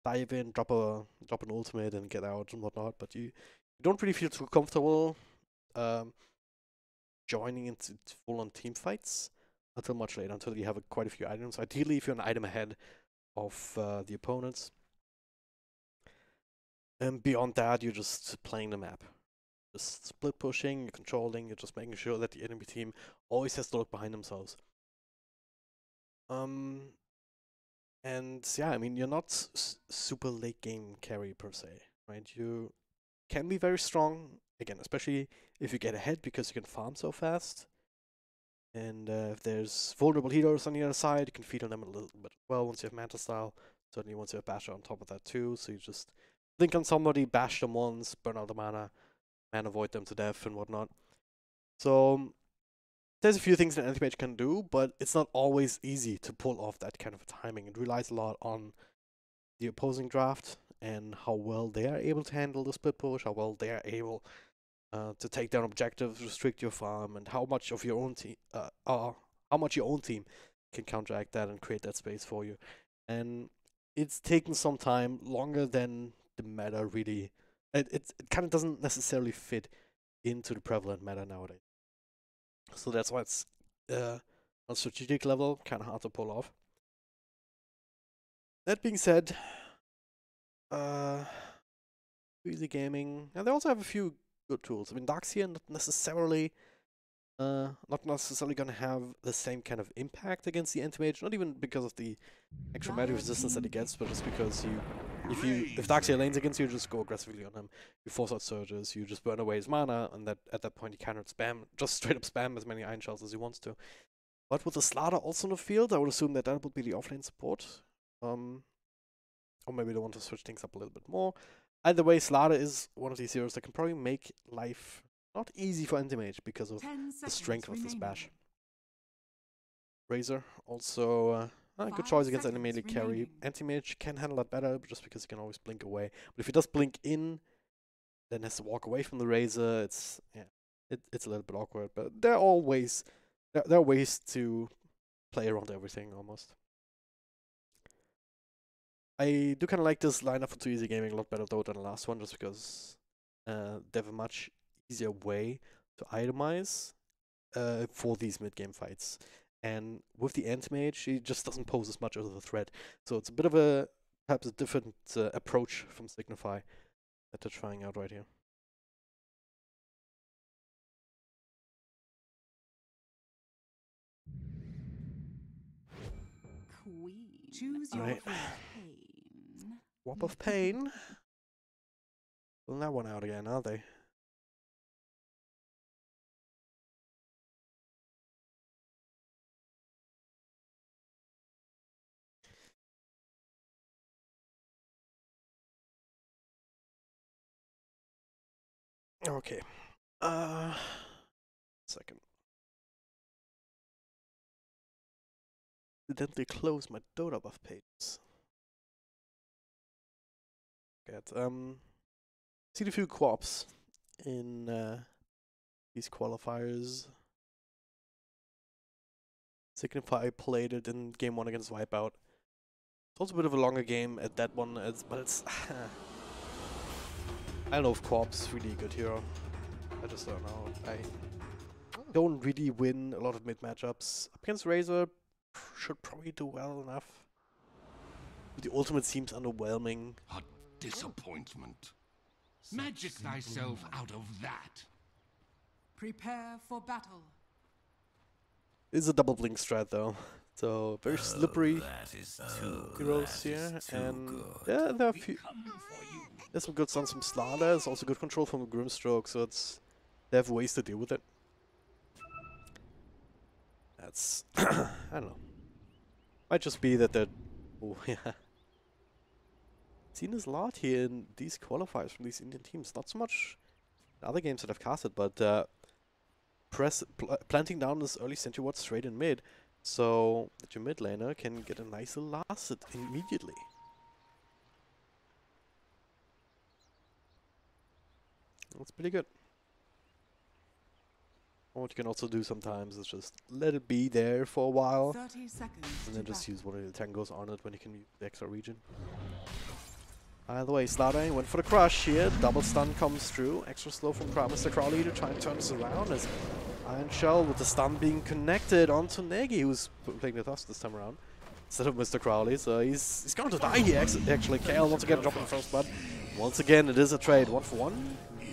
dive in, drop an ultimate and get out and whatnot, but you don't really feel too comfortable joining into full-on team fights until much later, until you have quite a few items. Ideally, if you're an item ahead of the opponents. And beyond that, you're just playing the map. Just split pushing, you're controlling, you're just making sure that the enemy team always has to look behind themselves. And yeah, I mean, you're not super late game carry per se, right? You can be very strong, again, especially if you get ahead because you can farm so fast. And if there's vulnerable healers on the other side, you can feed on them a little bit as well once you have Manta Style. Certainly once you have Basher on top of that too, so you just blink on somebody, bash them once, burn out the mana void them to death and whatnot. So there's a few things that anti-mage can do, but it's not always easy to pull off that kind of timing. It relies a lot on the opposing draft and how well they are able to handle the split push, how well they are able to take down objectives, restrict your farm, and how much of your own team, how much your own team can counteract that and create that space for you. And it's taken some time, longer than the meta really. It kind of doesn't necessarily fit into the prevalent meta nowadays. So that's why it's on a strategic level kind of hard to pull off. That being said, Easy Gaming, and they also have a few good tools. I mean, Darkseer not necessarily going to have the same kind of impact against the anti-mage, not even because of the extra magic resistance that he gets, but just because if Darkseer lanes against you, just go aggressively on him. You force out surges, you just burn away his mana, and at that point he cannot just straight up spam as many Iron Shells as he wants to. But with the Slaughter also in the field, I would assume that would be the offlane support. Or maybe they want to switch things up a little bit more. Either way, Slaughter is one of these heroes that can probably make life not easy for anti-mage because of the strength of this bash. Razor also a good choice against any melee carry. Anti-mage can handle that better just because he can always blink away. But if he does blink in, then has to walk away from the Razor. It's it's a little bit awkward, but there are ways to play around everything almost. I do kind of like this lineup for 2 Easy Gaming a lot better though than the last one, just because they have a much easier way to itemize for these mid-game fights. And with the Anti-Mage, he just doesn't pose as much of a threat. So it's a bit of a, perhaps a different approach from Signify that they're trying out right here. Queen. Choose your Alright. pain. Whop of Pain. Pulling that one out again, aren't they? Okay. Second. Then they close my Dota buff pages. Get seen a few co-ops in these qualifiers. Signify played it in game 1 against Wipeout. It's also a bit of a longer game at that one, but it's I don't know if co-op's really a good hero. I just don't know. I don't really win a lot of mid matchups. Up against Razor, should probably do well enough. The ultimate seems underwhelming. A disappointment. Magic thyself out of that. Prepare for battle. It's a double blink strat though, so very slippery That is too heroes that here, is too and good. yeah, there are a few. There's some good stuns from Slaughter. There's also good control from Grimstroke, so it's they have ways to deal with it. That's I don't know. Might just be that they're seen this a lot here in these qualifiers from these Indian teams. Not so much in other games that I've casted, but planting down this early sentry ward straight in mid, so that your mid laner can get a nice little last hit immediately. That's pretty good. What you can also do sometimes is just let it be there for a while, 30 seconds. and then to just battle. use one of the tangos on it when you can use the extra region. Either way, Slaughter went for the crush here. Double stun comes through. Extra slow from Mr. Crowley to try and turn this around as Iron Shell with the stun being connected onto Negi, who's playing the Tusk this time around instead of Mr. Crowley. So he's going to die here. Actually, Kale once again dropping the first blood. Once again, it is a trade. 1-for-1,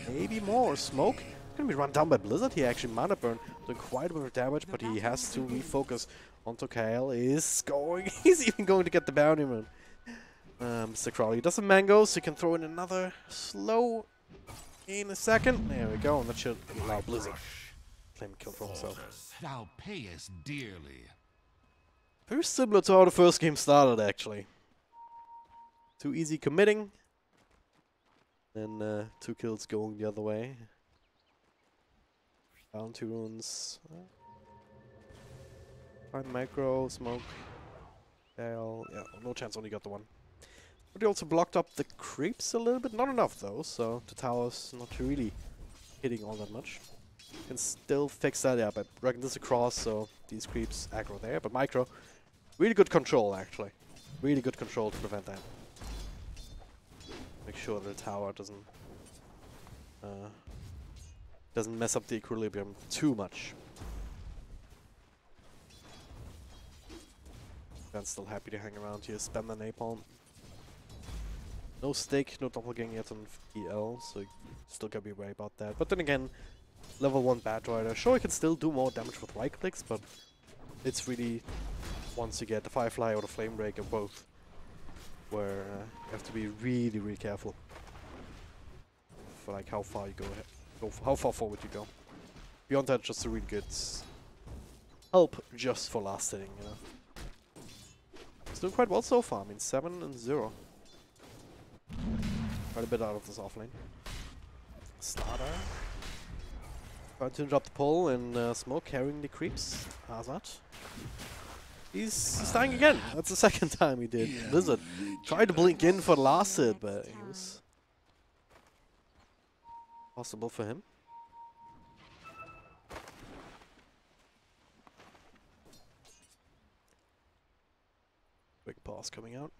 maybe more. Smoke going to be run down by Blizzard here. Actually, Mana Burn doing quite a bit of damage, but he has to refocus onto Kale. He's even going to get the bounty man. Mr. Crowley does some mangoes, so you can throw in another slow in a second. There we go, and that should allow Blizzard to claim a kill for himself. Thou payest dearly. Very similar to how the first game started, actually. Too easy committing, then 2 kills going the other way. Down 2 runes. Find macro, smoke. Kale. Yeah, no chance, only got the one. But he also blocked up the creeps a little bit. Not enough though, so the tower's not really hitting all that much. Can still fix that, yeah, but dragging this across, so these creeps aggro there. But micro, really good control actually. Really good control to prevent that. Make sure the tower doesn't mess up the equilibrium too much. Ben's still happy to hang around here, spam the napalm. No stake, no doppelganger yet on EL, so you still gotta be wary about that. But then again, level 1 Bat Rider. Sure, you can still do more damage with right clicks, but it's really once you get the Firefly or the Flame Break or both, where you have to be really, really careful for like how far you go ahead, how far forward you go. Beyond that, just a really good help just for last hitting, you know. It's doing quite well so far. I mean, 7-0. Quite a bit out of this offlane. Slaughter. Trying to interrupt the pull and Smoke carrying the creeps. Azat. He's dying again. That's the second time he did. Blizzard tried to blink in for the last hit, but he was possible for him. Quick pause coming out.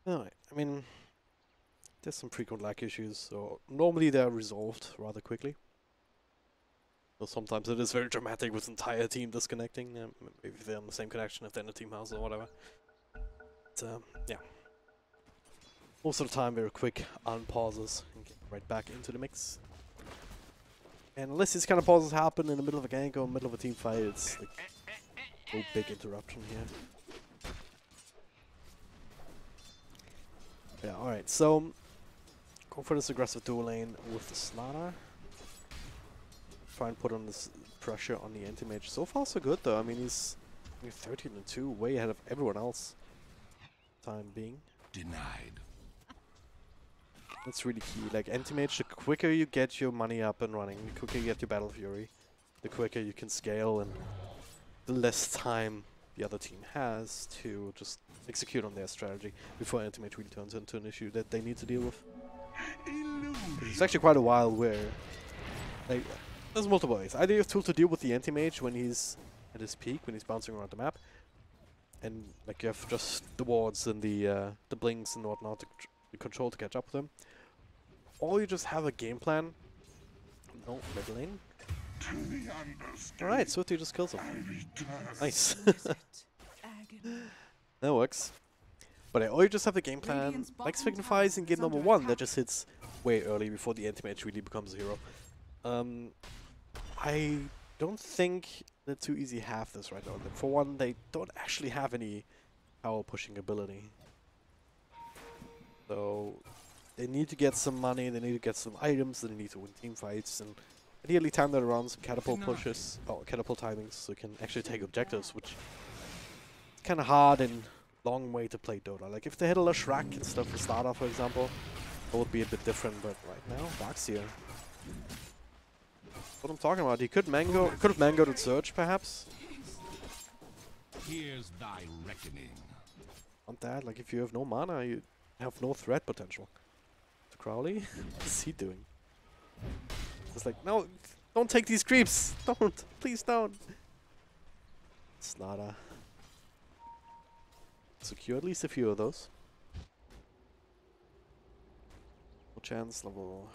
No, I mean, there's some frequent lag issues, so normally they're resolved rather quickly. Though sometimes it is very dramatic with the entire team disconnecting. Maybe if they're on the same connection, if they're in a team house or whatever. But, yeah. Most of the time, very quick unpauses and get right back into the mix. And unless these kind of pauses happen in the middle of a gank or middle of a team fight, it's like no big interruption here. Yeah, alright, so go for this aggressive dual lane with the Slaughter. Try and put on this pressure on the anti-mage. So far so good though, I mean he's 13-2, way ahead of everyone else. Time being. Denied. That's really key, like anti-mage, the quicker you get your money up and running, the quicker you get your Battle Fury, the quicker you can scale and the less time the other team has to just execute on their strategy before anti-mage really turns into an issue that they need to deal with. It's actually quite a while where, like, there's multiple ways. Either you have tool to deal with the anti-mage when he's at his peak, when he's bouncing around the map, and like you have just the wards and the blinks and whatnot to control to catch up with him, or you just have a game plan. No, mid lane. Alright, Swiftly just kills him. Nice. That works. But or you just have the game plan, like Signifies in game number 1, that just hits way early before the anti-mage really becomes a hero. I don't think the 2 easy have this right now. For one, they don't actually have any power pushing ability. So they need to get some money, they need to get some items, they need to win team fights, and ideally time that around some catapult pushes, or catapult timings, so you can actually take objectives, which is kind of hard and long way to play Dota. Like if they had a Shrek and stuff for starter, for example, that would be a bit different, but right now, Darkseer. What I'm talking about, he could have mangoed and Surge, perhaps. Here's thy reckoning. Want that? Like if you have no mana, you have no threat potential. To Crowley? What's he doing? It's like, no, don't take these creeps! Don't! Please don't! Slaughter. Secure at least a few of those. No chance, level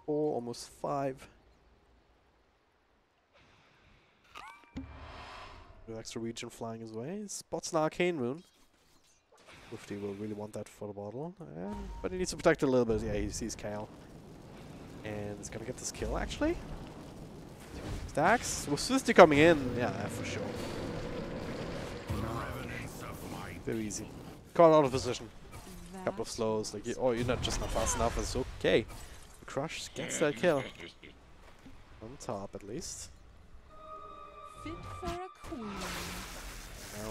4, almost 5. Extra region flying his way. Spots an arcane rune. Swifty will really want that for the bottle. But he needs to protect it a little bit. Yeah, he sees Kale. And he's gonna get this kill actually. Stacks. With Swifty coming in, yeah, for sure. Very easy. Caught out of position. Couple of slows. Like, oh, you're not just not fast enough. It's okay. The Crush gets that kill. On top, at least. Fit for a queen. Now,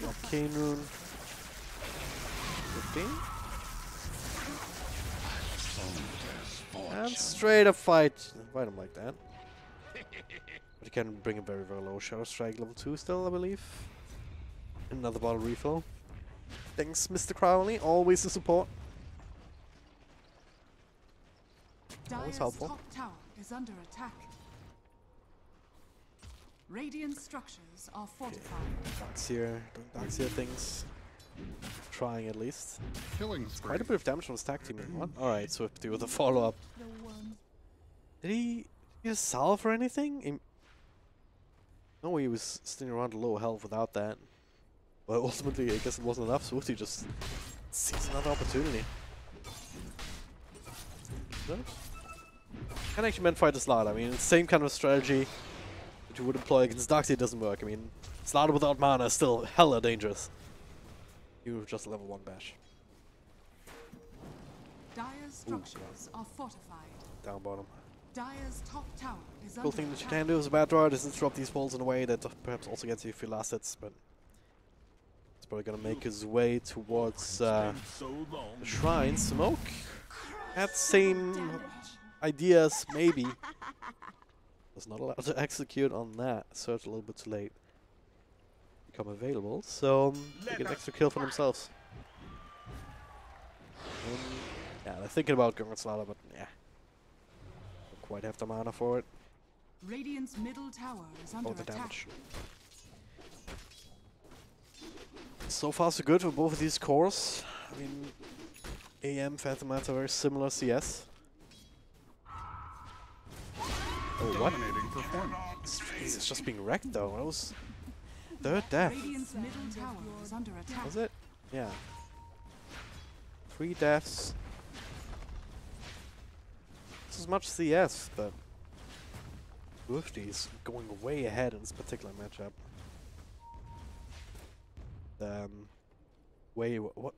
arcane rune. 15. And straight up fight him like that. But you can bring a very, very low Shadow Strike level 2 still, I believe. Another bottle refill. Thanks, Mr. Crowley. Always the support. Always helpful. Top tower is under attack. Radiant structures are fortified. Darkseer, doing Darkseer things. Trying at least. Killing Quite a bit of damage from his tag team. What? Alright, Swifty with a follow-up. Did he get a salve or anything? No, he was sitting around low health without that. But ultimately, I guess it wasn't enough. Swifty just sees another opportunity. Can actually meant fight the Slaughter. I mean, it's the same kind of strategy that you would employ against Darkseer. Doesn't work. I mean, Slaughter without mana is still hella dangerous. You just level 1 bash. Dire's structures are fortified. Down bottom. Dire's top tower is Cool under thing that you attack. can do as a bad drawer is interrupt these walls in a way that perhaps also gets you a few last hits, but probably gonna make his way towards the shrine. Smoke had same ideas, maybe. Was not allowed to execute on that. Search a little bit too late. Become available, so they get an extra kill for themselves. Yeah, they're thinking about going Slaughter, but yeah, don't quite have the mana for it. Radiant's middle tower is under The attack. damage. So far so good for both of these cores. I mean, AM, Phantom Lance are very similar CS. Oh, what? Dominating performance. It's just being wrecked though. That was third death. Radiant's middle tower is under attack. Was it? Yeah. 3 deaths. This is much CS, but Swifty's going way ahead in this particular matchup. What?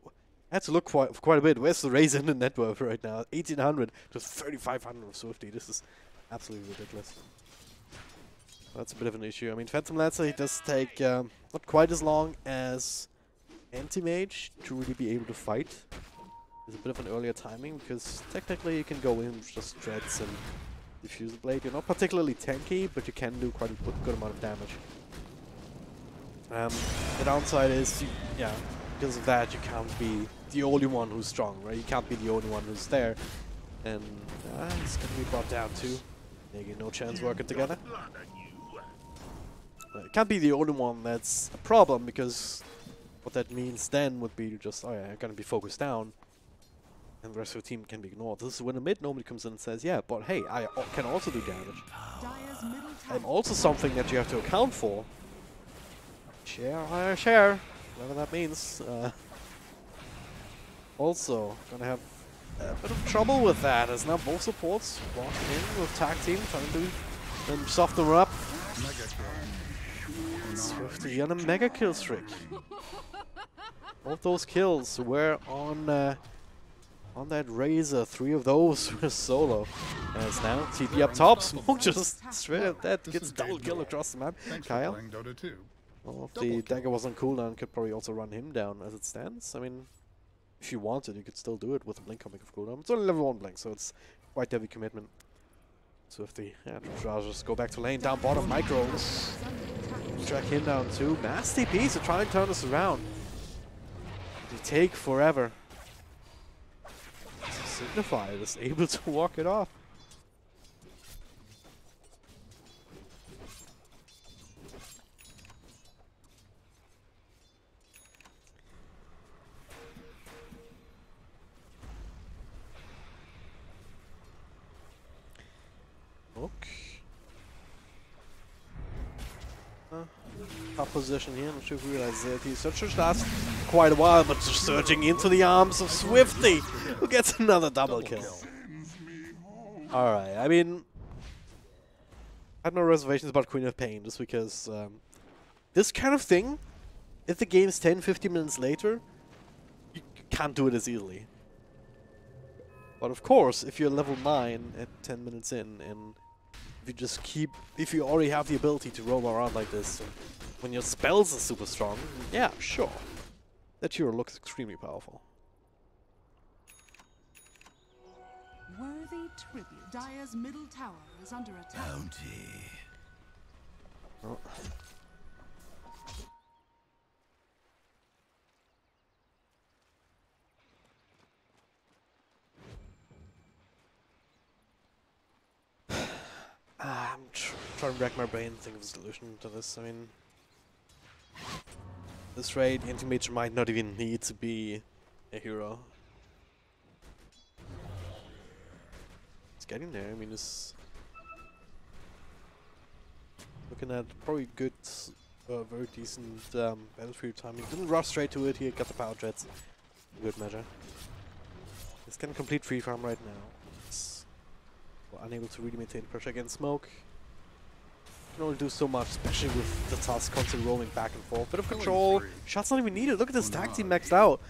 I had to look for quite a bit. Where's the raise in the net worth right now? 1800 to 3500 of Swifty. This is absolutely ridiculous. That's a bit of an issue. I mean, Phantom Lancer, he does take not quite as long as Anti-Mage to really be able to fight. There's a bit of an earlier timing because technically you can go in with just Dreads and Diffuse Blade. You're not particularly tanky, but you can do quite a good amount of damage. The downside is, because of that, you can't be the only one who's strong, right? You can't be the only one who's there. And it's going to be brought down too. They get no chance working together. It can't be the only one that's a problem, because what that means then would be just, oh yeah, you're going to be focused down, and the rest of the team can be ignored. This is when the mid nobody comes in and says, yeah, but hey, I can also do damage. Dire's middle tower. I'm also something that you have to account for. Share, whatever that means. Also, gonna have a bit of trouble with that, as now both supports walking in with tag team, trying to soften her up. Mega kill. Swifty on a mega kill streak. Both those kills were on that Razor. 3 of those were solo. As now TP up top, Smoke just straight at that gets double kill across the map. Thanks Kyle, for playing Dota 2. well, if the dagger was on cooldown, could probably also run him down as it stands. I mean, if you wanted, you could still do it with a blink coming off cooldown. It's only level 1 blink, so it's quite heavy commitment. So if the just go back to lane, down bottom, micros. Track him down too. Nasty piece to try and turn this around. They take forever. Signify is able to walk it off. Top position here, not sure if you realize that he searches lasts quite a while, but just surging into the arms of Swifty, who gets another double kill. Alright, I mean, I had no reservations about Queen of Pain, just because this kind of thing, if the game's 10-15 minutes later, you can't do it as easily. But of course, if you're level 9 at 10 minutes in, and if you already have the ability to roam around like this, and when your spells are super strong, yeah, sure. That hero looks extremely powerful. Worthy tribute. Dire's middle tower is under attack. Bounty. Oh. I'm trying to rack my brain and think of a solution to this. I mean, this raid, Anti-Mage might not even need to be a hero. It's getting there. I mean, it's looking at probably good, very decent battlefield timing. Didn't rush straight to it here, got the power jets. Good measure. It's getting complete free farm right now. We're unable to really maintain pressure against Smoke. Can only do so much, especially with the Tusk constantly roaming back and forth. Bit of control. Shots not even needed. Look at this tag team maxed out.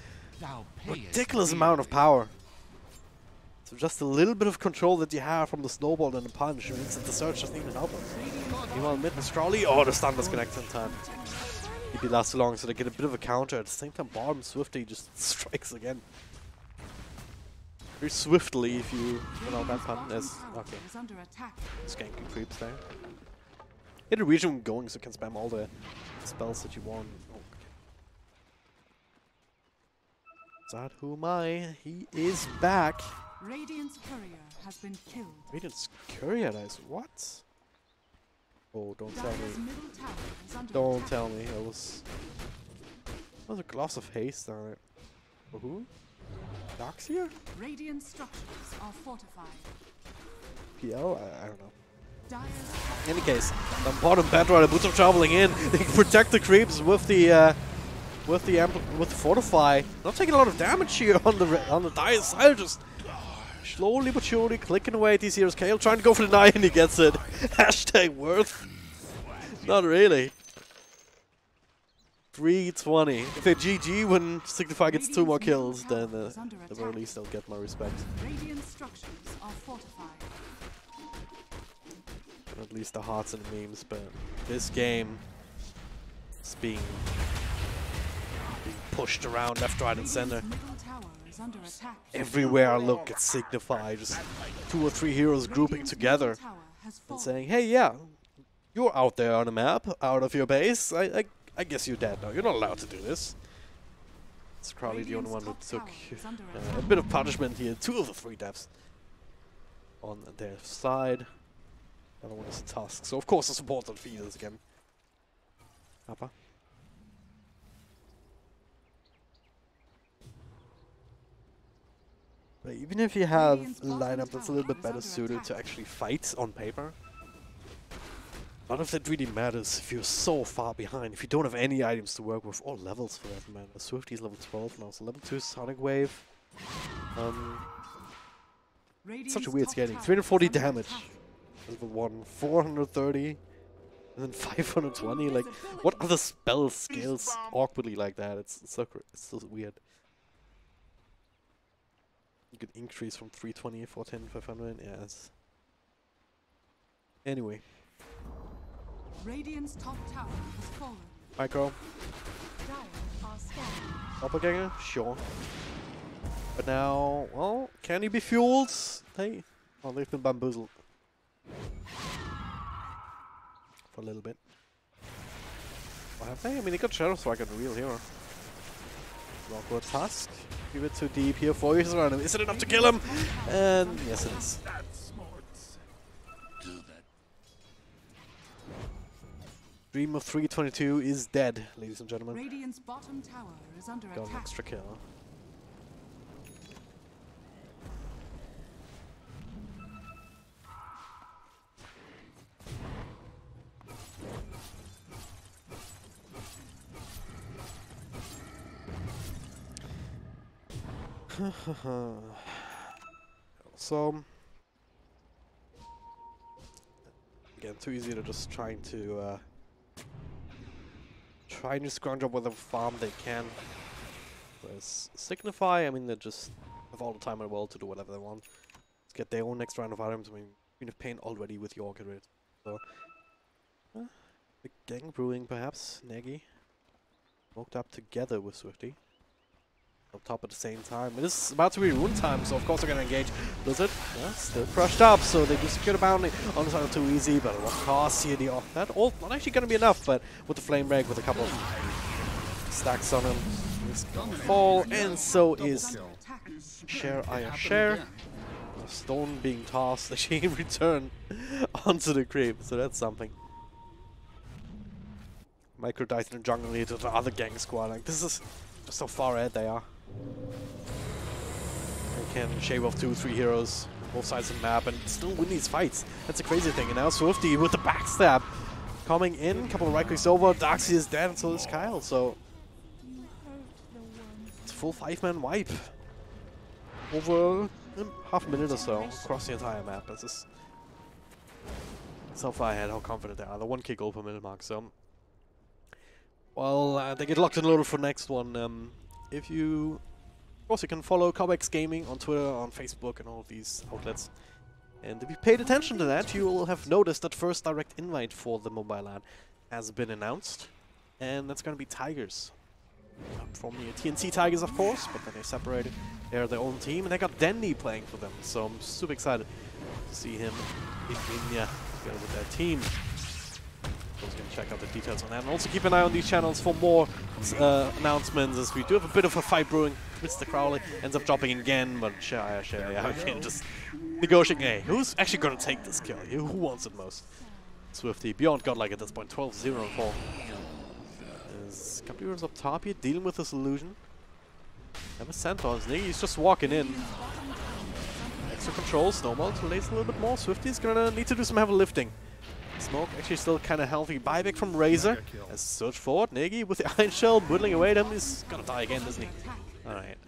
Ridiculous amount of power. So just a little bit of control that you have from the snowball and the punch means that the surge doesn't even help him. Meanwhile, mid and Strawley. Oh, the stun was connected in time. maybe last too long, so they get a bit of a counter. At the same time, bottom Swifty just strikes again. Very swiftly, if you know that pun. As okay, skanking creeps there. Get a region going so you can spam all the spells that you want. Oh, okay. Is that who am I? He is back. Radiant's courier has been killed. Radiant's courier dies. What? Oh, don't tell Dire's me. middle tower is under Don't attack. tell me. It was a gloss of haste on it. For who? Doxia? Radiant structures are fortified. PL? I don't know. Dire's In any case, the bottom Batrider boots are traveling in. They can protect the creeps with the fortify. Not taking a lot of damage here on the Dire side. Just slowly but surely clicking away at these heroes. Kale trying to go for the 9 and he gets it. Hashtag worth. Not really. 320. If they GG when Signify gets 2 more kills, then at the very least they'll get my respect. Radiant structures are fortified. At least the hearts and the memes, but this game is being pushed around left, right, and center. Middle tower is under attack. Everywhere I look, it's Signify. Just 2 or 3 heroes grouping together Tower has and fallen. saying, "Hey, yeah, you're out there on the map, out of your base. I guess you're dead now. You're not allowed to do this." It's probably the only one who took a bit of punishment here. 2 of the 3 deaths on their side. The other one is a Tusk. So of course the support on feeders again. Papa. But even if you have a lineup that's a little bit better suited to actually fight on paper, none of that really matters if you're so far behind. If you don't have any items to work with, or levels for that matter. Swifty's level 12 now, so level 2 Sonic Wave. Such a weird scaling. 340 damage. Level 1, 430, and then 520. Like, what other spell scales awkwardly like that? It's so weird. You could increase from 320, 410, 500. Yes. Anyway. Radiant's top tower has fallen. Micro. Dire are scanning. Doppelganger? Sure. But now, well, can he be fueled? Hey. Oh, they've been bamboozled. For a little bit. What have they? I mean, they got Shadow Strike on the real hero. Rockwood Tusk. Give it too deep here. 4 years around him. Is it enough to kill him? And yes, it is. Dream of 322 is dead, ladies and gentlemen. Radiant's bottom tower is under Got an attack. extra kill. So again, too easy to just trying to scrounge up whatever farm they can. Whereas Signify, I mean, they just have all the time in the world to do whatever they want. Let's get their own next round of items. I mean, Queen of Pain already with York at it. So big gang brewing perhaps. Nagy smoked up together with Swifty. Up top at the same time. It is about to be rune time, so of course they're gonna engage. Blizzard, yeah, still crushed up, so they just secure the boundary. On the side too easy, but what costs here the that ult not actually gonna be enough, but with the flame break with a couple of stacks on him, he's gonna fall, and so is Share Aya Share. A stone being tossed actually in return onto the creep, so that's something. Micro dies in the jungle here to the other gang squad. Like, this is just so far ahead they are. They can shave off 2 or 3 heroes both sides of the map and still win these fights. That's a crazy thing. And now Swifty with the backstab coming in. A couple of right clicks over. Doxy is dead, and so is Kyle. So it's a full 5-man wipe over half a minute or so across the entire map. This is so far ahead how confident they are. The 1k goal per minute mark. So well, they get locked and loaded for next one. If you, of course, you can follow Cobx Gaming on Twitter, on Facebook, and all of these outlets. And if you paid attention to that, you will have noticed that first direct invite for the mobile ad has been announced. and that's going to be Tigers. From the TNC Tigers, of course, but then they separated. They're their own team, and they got Dandy playing for them, so I'm super excited to see him in India together with their team. So I'm going to check out the details on that, and also keep an eye on these channels for more announcements, as we do have a bit of a fight brewing. Mr. Crowley ends up dropping again, but yeah, again, just negotiating. Hey, who's actually going to take this kill? Who wants it most? Swifty. Beyond Godlike at this point, 12-0-4. There's a couple of heroes up top here, dealing with this illusion. Have a Centaurs. He's just walking in. Extra control, Snowball relates a little bit more. Swifty's gonna need to do some heavy lifting. Smoke actually still kind of healthy. Buyback from Razor. As search forward, Negi with the Iron Shell whittling away at him. He's gonna die again, isn't he? Alright.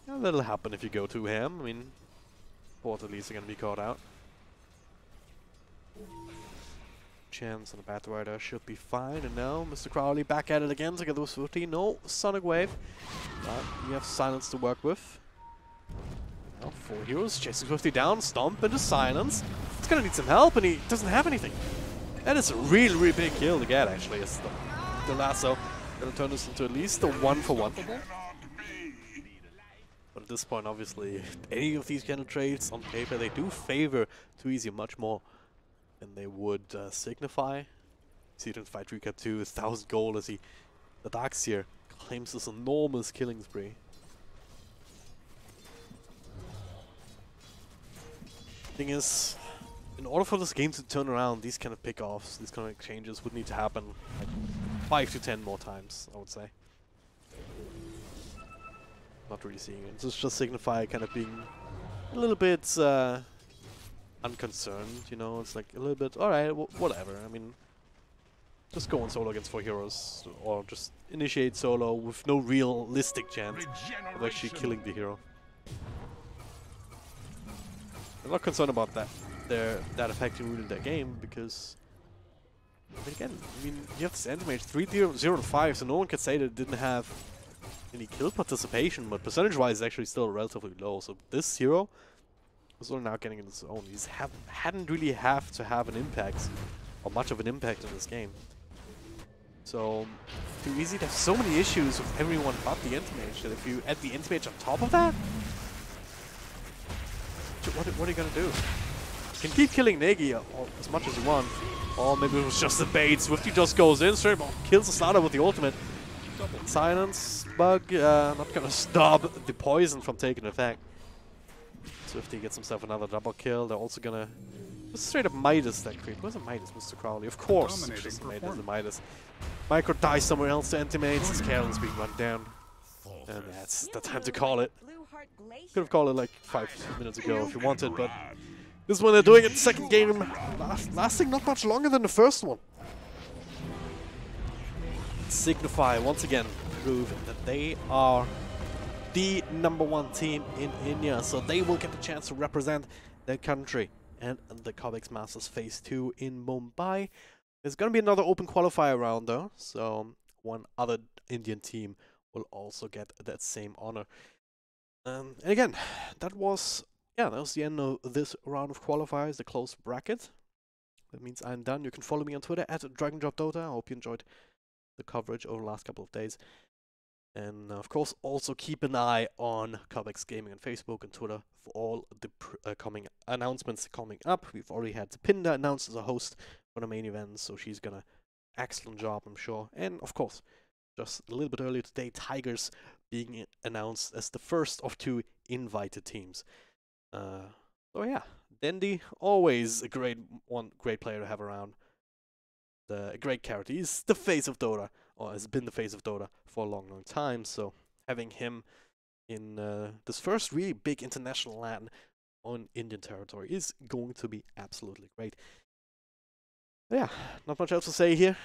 Yeah, that'll happen if you go to him. I mean, both at least are gonna be caught out. Chance on the Bat Rider should be fine, and now Mr. Crowley back at it again together with Swifty. No Sonic Wave, but you have Silence to work with. Now 4 heroes chasing Swifty down, stomp into Silence. He's gonna need some help, and he doesn't have anything. That is a really, really big kill to get, actually. It's the lasso gonna turn this into at least a 1-for-1. But at this point, obviously, any of these kind of trades on paper, they do favor Too Easy much more than they would Signify. See it in Fight Recap 2, 1,000 gold as the Darkseer claims this enormous killing spree. Thing is, in order for this game to turn around, these kind of pickoffs, these kind of exchanges would need to happen like 5 to 10 more times, I would say. Not really seeing it. It's just Signify kind of being a little bit unconcerned, you know. It's like a little bit, alright, whatever. I mean, just go on solo against 4 heroes, or just initiate solo with no realistic chance of actually killing the hero. I'm not concerned about that. That affecting really their game, because again, I mean, you have this Anti-Mage 3-0-5, so no one can say that it didn't have any kill participation, but percentage-wise, it's actually still relatively low. So this hero was only now getting in his own. He hadn't really have to have an impact, or much of an impact in this game. So Too Easy to have so many issues with everyone but the Anti-Mage, that if you add the Anti-Mage on top of that, what are you gonna do? You can keep killing Negi as much as you want, or maybe it was just a bait. Swifty just goes in, straight up kills the starter with the ultimate. Silence bug, not gonna stop the poison from taking effect. Swifty gets himself another double kill. They're also gonna just straight up Midas that creep. Where's a Midas, Mr. Crowley? Of course, just made as a Midas. Micro dies somewhere else to Anti-Mates. His Carol's being run down. And that's the time to call it. Could have called it like 5 minutes ago if you wanted, but this is when they're doing it. Second game lasting not much longer than the first one. Signify once again prove that they are the #1 team in India, so they will get the chance to represent their country and the Cobx Masters Phase 2 in Mumbai. There's going to be another open qualifier round though, so one other Indian team will also get that same honor. And again, that was the end of this round of qualifiers, the closed bracket. That means I'm done. You can follow me on Twitter at DragonDropDota. I hope you enjoyed the coverage over the last couple of days. And of course, also keep an eye on Cobx Gaming on Facebook and Twitter for all the coming announcements coming up. We've already had Pinda announced as a host for the main event, so she's gonna excellent job, I'm sure. And of course, just a little bit earlier today, Tigers being announced as the first of 2 invited teams. So yeah, Dandy, always a great player to have around. A great character. He's the face of Dota, or has been the face of Dota for a long, long time. So having him in this first really big international LAN on Indian territory is going to be absolutely great. But yeah, not much else to say here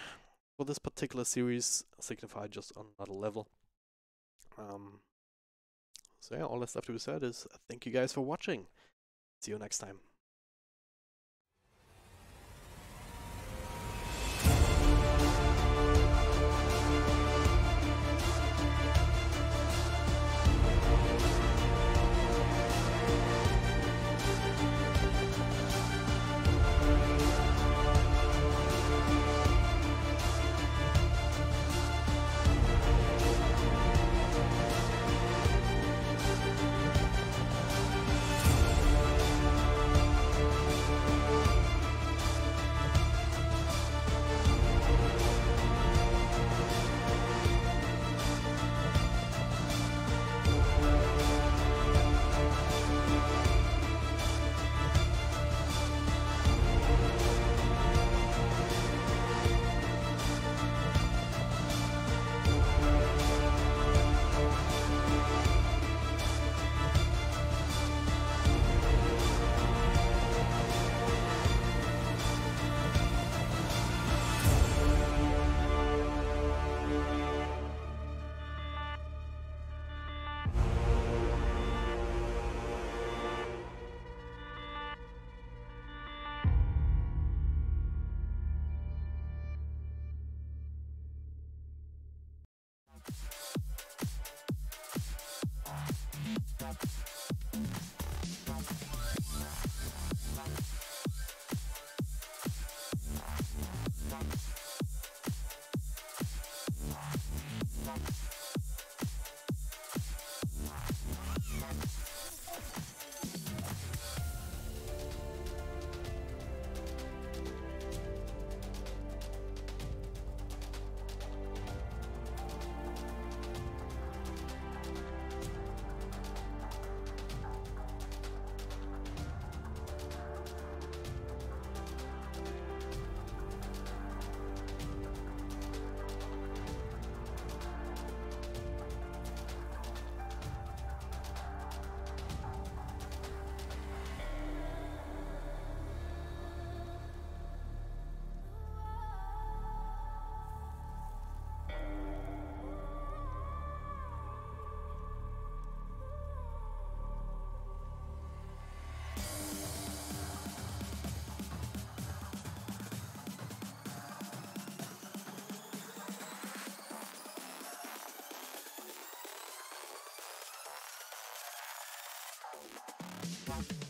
for this particular series. Signify just on another level. So yeah, all that's left to be said is thank you guys for watching. See you next time. Dota.